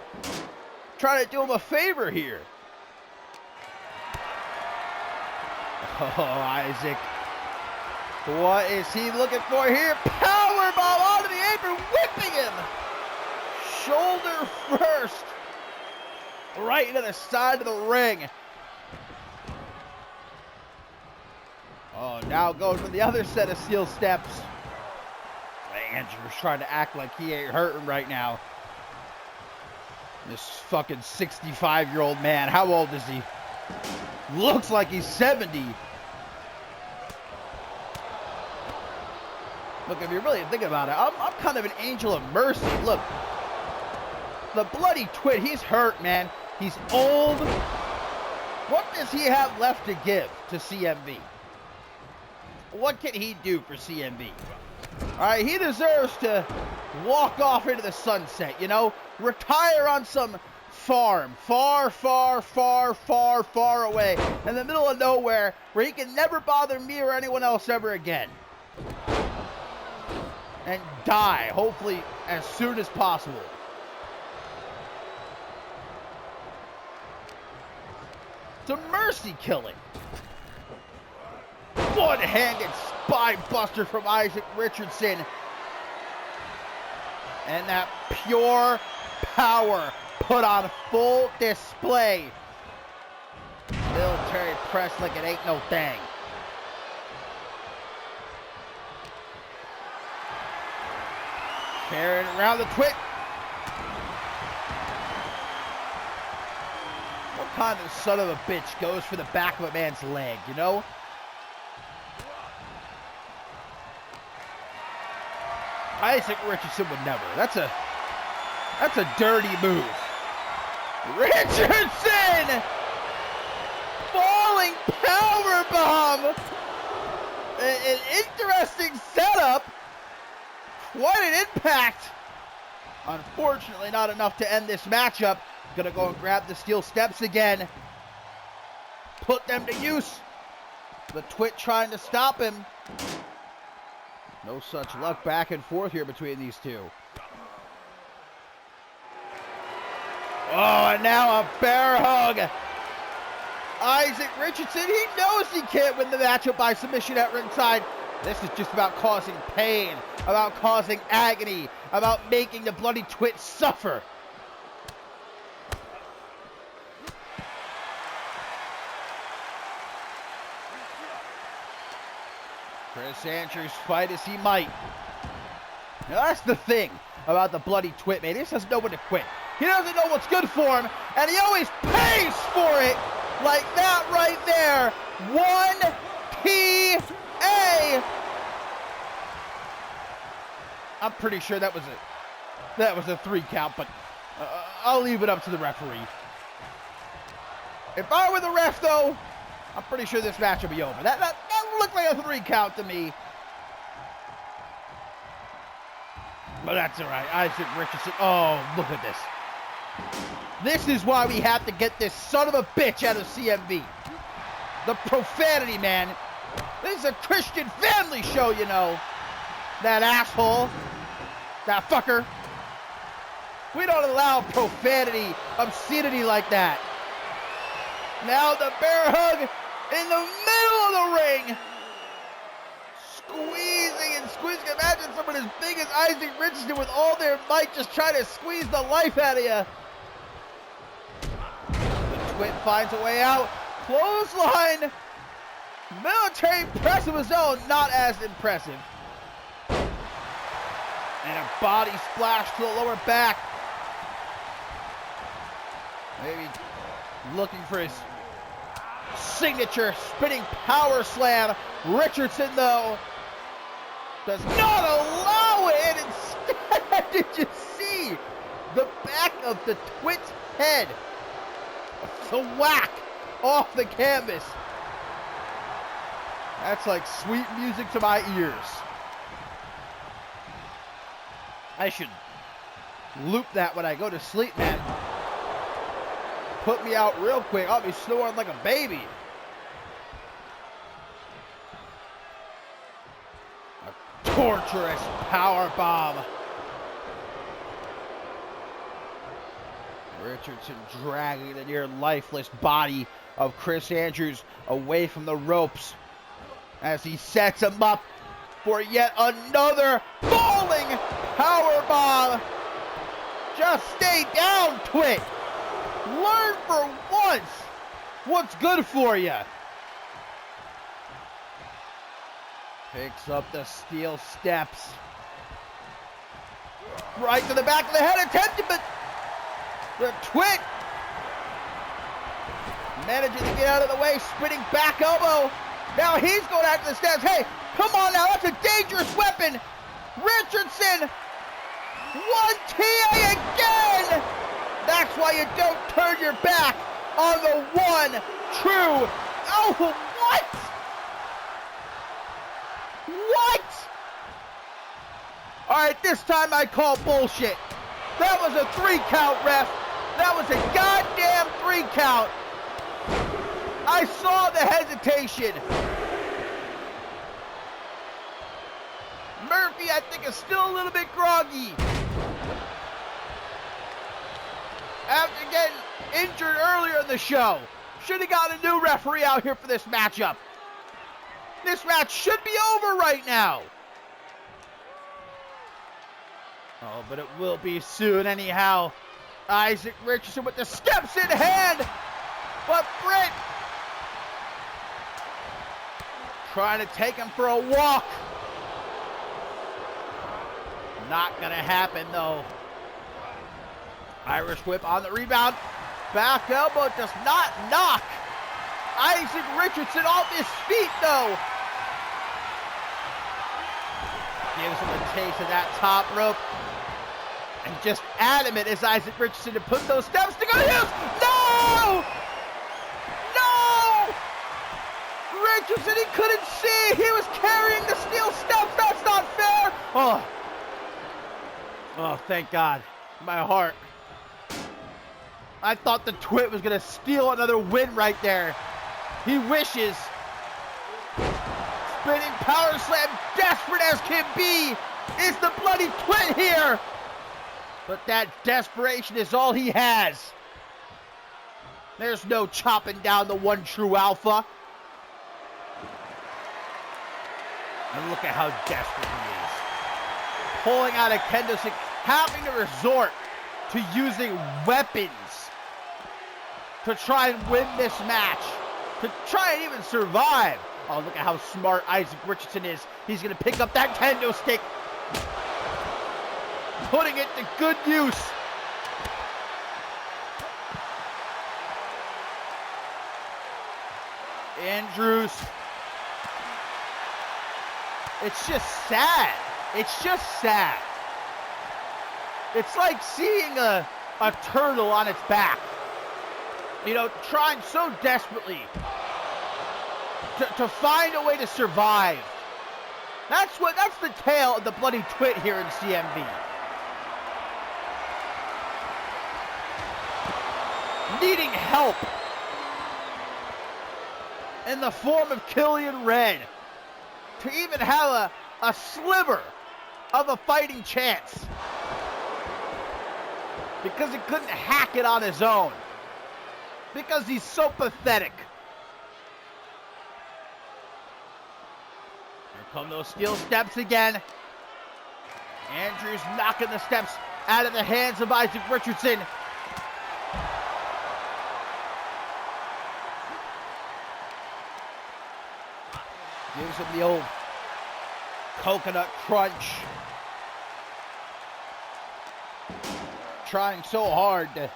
Trying to do him a favor here. Oh, Isaac. What is he looking for here? Powerbomb onto the apron, whipping him. Shoulder first. Right into the side of the ring. Oh, now going for the other set of steel steps. Andrew's trying to act like he ain't hurting right now. This fucking 65-year-old man. How old is he? Looks like he's 70. Look, if you really think about it, I'm kind of an angel of mercy. Look, the bloody twit, he's hurt, man. He's old. What does he have left to give to CMV? What can he do for CMV? All right, he deserves to walk off into the sunset, retire on some farm far, far, far, far, far away in the middle of nowhere where he can never bother me or anyone else ever again. And die, hopefully, as soon as possible. to mercy killing. One-handed spine buster from Isaac Richardson. And that pure power put on full display. Military press like it ain't no thing. Carrying around the twit. What kind of son of a bitch goes for the back of a man's leg, you know? Isaac Richardson would never. That's a dirty move. Richardson! Falling powerbomb! An interesting setup. Quite an impact. Unfortunately, not enough to end this matchup. Gonna go and grab the steel steps again. Put them to use. The twit trying to stop him. No such luck back and forth here between these two. Oh, and now a bear hug. Isaac Richardson, he knows he can't win the matchup by submission at ringside. This is just about causing pain, about causing agony, about making the bloody twit suffer. Chris Andrews fight as he might. Now that's the thing about the bloody twit, man. He just doesn't know when to quit. He doesn't know what's good for him, and he always pays for it. Like that right there. 1 PA. I'm pretty sure that was a 3 count, but I'll leave it up to the referee. If I were the ref, though, I'm pretty sure this match will be over. That looked like a 3 count to me. But that's all right. Isaac Richardson. Oh, look at this. This is why we have to get this son of a bitch out of CMV. The profanity, man. This is a Christian family show, you know. That asshole. That fucker. We don't allow profanity, obscenity like that. Now the bear hug in the middle of the ring. Squeezing and squeezing. Imagine someone as big as Isaac Richardson with all their might just trying to squeeze the life out of you. The twit finds a way out. Clothesline. Military press of his own, not as impressive. And a body splash to the lower back. Maybe looking for his signature spinning power slam. Richardson, though, does not allow it. Instead, did you see the back of the twit's head? The whack off the canvas. That's like sweet music to my ears. I should loop that when I go to sleep, man. Put me out real quick. I'll be snoring like a baby. A torturous power bomb. Richardson dragging the near lifeless body of Chris Andrews away from the ropes as he sets him up for yet another falling power bomb. Just stay down, twit. Learn for once what's good for you. Picks up the steel steps. Right to the back of the head, attempted, but the twit managing to get out of the way, spinning back elbow. Now he's going after the steps. Hey, come on now, that's a dangerous weapon. Richardson, 1 TA again. That's why you don't turn your back on the one true. Oh, what? What? All right, this time I call bullshit. That was a 3 count, ref. That was a goddamn 3 count. I saw the hesitation. Murphy, I think, is still a little bit groggy. After getting injured earlier in the show. should have got a new referee out here for this matchup. This match should be over right now. Oh, but it will be soon anyhow. Isaac Richardson with the steps in hand. But Britt trying to take him for a walk. Not going to happen, though. Irish whip on the rebound. Back elbow does not knock Isaac Richardson off his feet, though. Gives him a taste of that top rope. And just adamant is Isaac Richardson to put those steps to go to use. No! No! Richardson, he couldn't see. He was carrying the steel steps. That's not fair. Oh, thank God. My heart. I thought the Twit was going to steal another win right there. He wishes. Spinning power slam, desperate as can be, is the bloody Twit here. But that desperation is all he has. There's no chopping down the one true alpha. And look at how desperate he is. Pulling out a kendo stick, having to resort to using weapons to try and win this match, to try and even survive. Oh, look at how smart Isaac Richardson is. He's going to pick up that kendo stick, putting it to good use. Andrews. It's just sad. It's just sad. It's like seeing a turtle on its back. You know, trying so desperately to find a way to survive. That's the tale of the bloody Twit here in CMV. Needing help in the form of Killian Red to even have a sliver of a fighting chance, because he couldn't hack it on his own, because he's so pathetic. Here come those steel steps again. Andrews knocking the steps out of the hands of Isaac Richardson. Gives him the old coconut crunch. Trying so hard to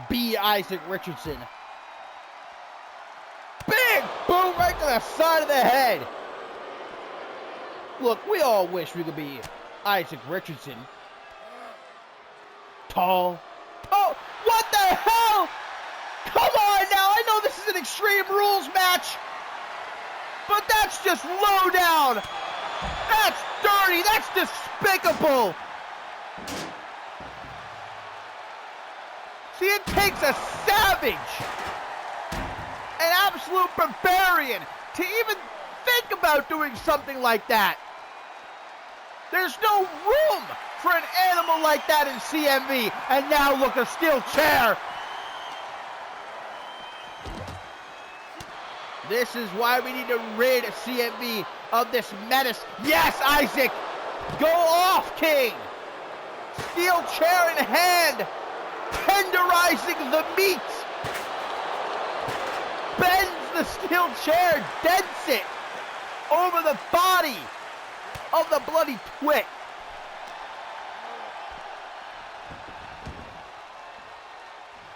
be Isaac Richardson. Big boom right to the side of the head. Look, we all wish we could be Isaac Richardson. Tall. Oh, what the hell? Come on now, I know this is an Extreme Rules match, but that's just low down. That's dirty, that's despicable. See, it takes a savage, an absolute barbarian, to even think about doing something like that. There's no room for an animal like that in CMV. And now look, a steel chair. This is why we need to rid CMV of this menace. Yes, Isaac! Go off, King! Steel chair in hand, tenderizing the meat. Bends the steel chair, dents it over the body of the bloody Twit.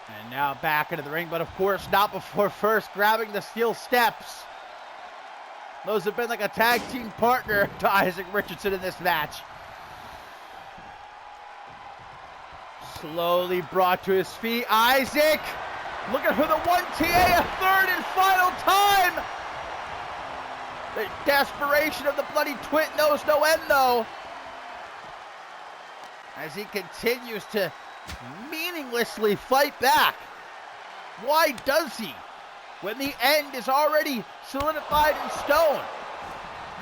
And now back into the ring, but of course not before first grabbing the steel steps. Those have been like a tag team partner to Isaac Richardson in this match. Slowly brought to his feet. Isaac looking for the 1TA, a third and final time. The desperation of the bloody Twit knows no end, though, as he continues to meaninglessly fight back. Why does he, when the end is already solidified in stone?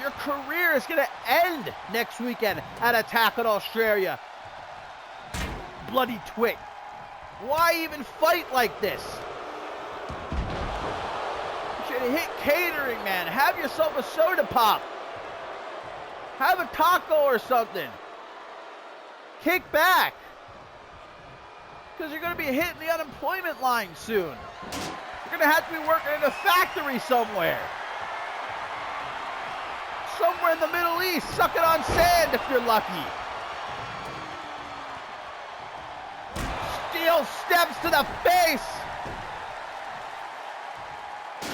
Your career is going to end next weekend at Attack on Australia. Bloody Twit Why even fight like this? You should hit catering, man. Have yourself a soda pop. Have a taco or something. Kick back. Because you're going to be hitting the unemployment line soon. You're going to have to be working in a factory somewhere. Somewhere in the Middle East, sucking on sand if you're lucky. Steel steps to the face.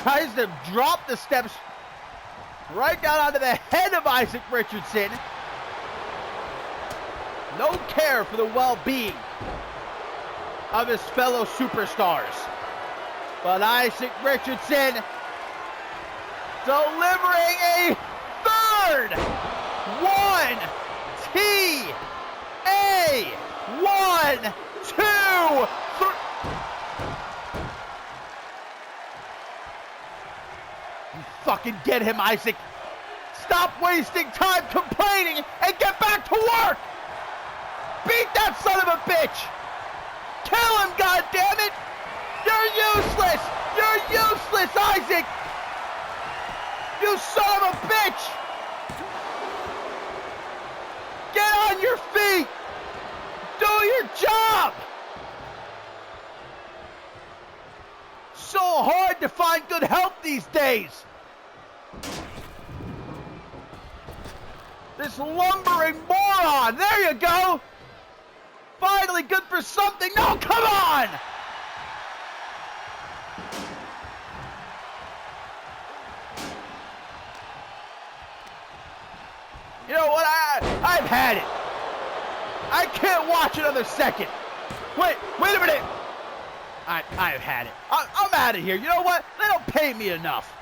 Tries to drop the steps right down onto the head of Isaac Richardson. No care for the well-being of his fellow superstars. But Isaac Richardson delivering a third 1 2 3. You fucking get him, Isaac. Stop wasting time complaining and get back to work. Beat that son of a bitch. Kill him, goddammit. You're useless. You're useless, Isaac. You son of a bitch. Get on your feet. Do your job. So hard to find good help these days. This lumbering moron. There you go. Finally good for something. No, come on. You know what? I've had it. I can't watch another second. Wait a minute. I've had it. I'm out of here. You know what? They don't pay me enough.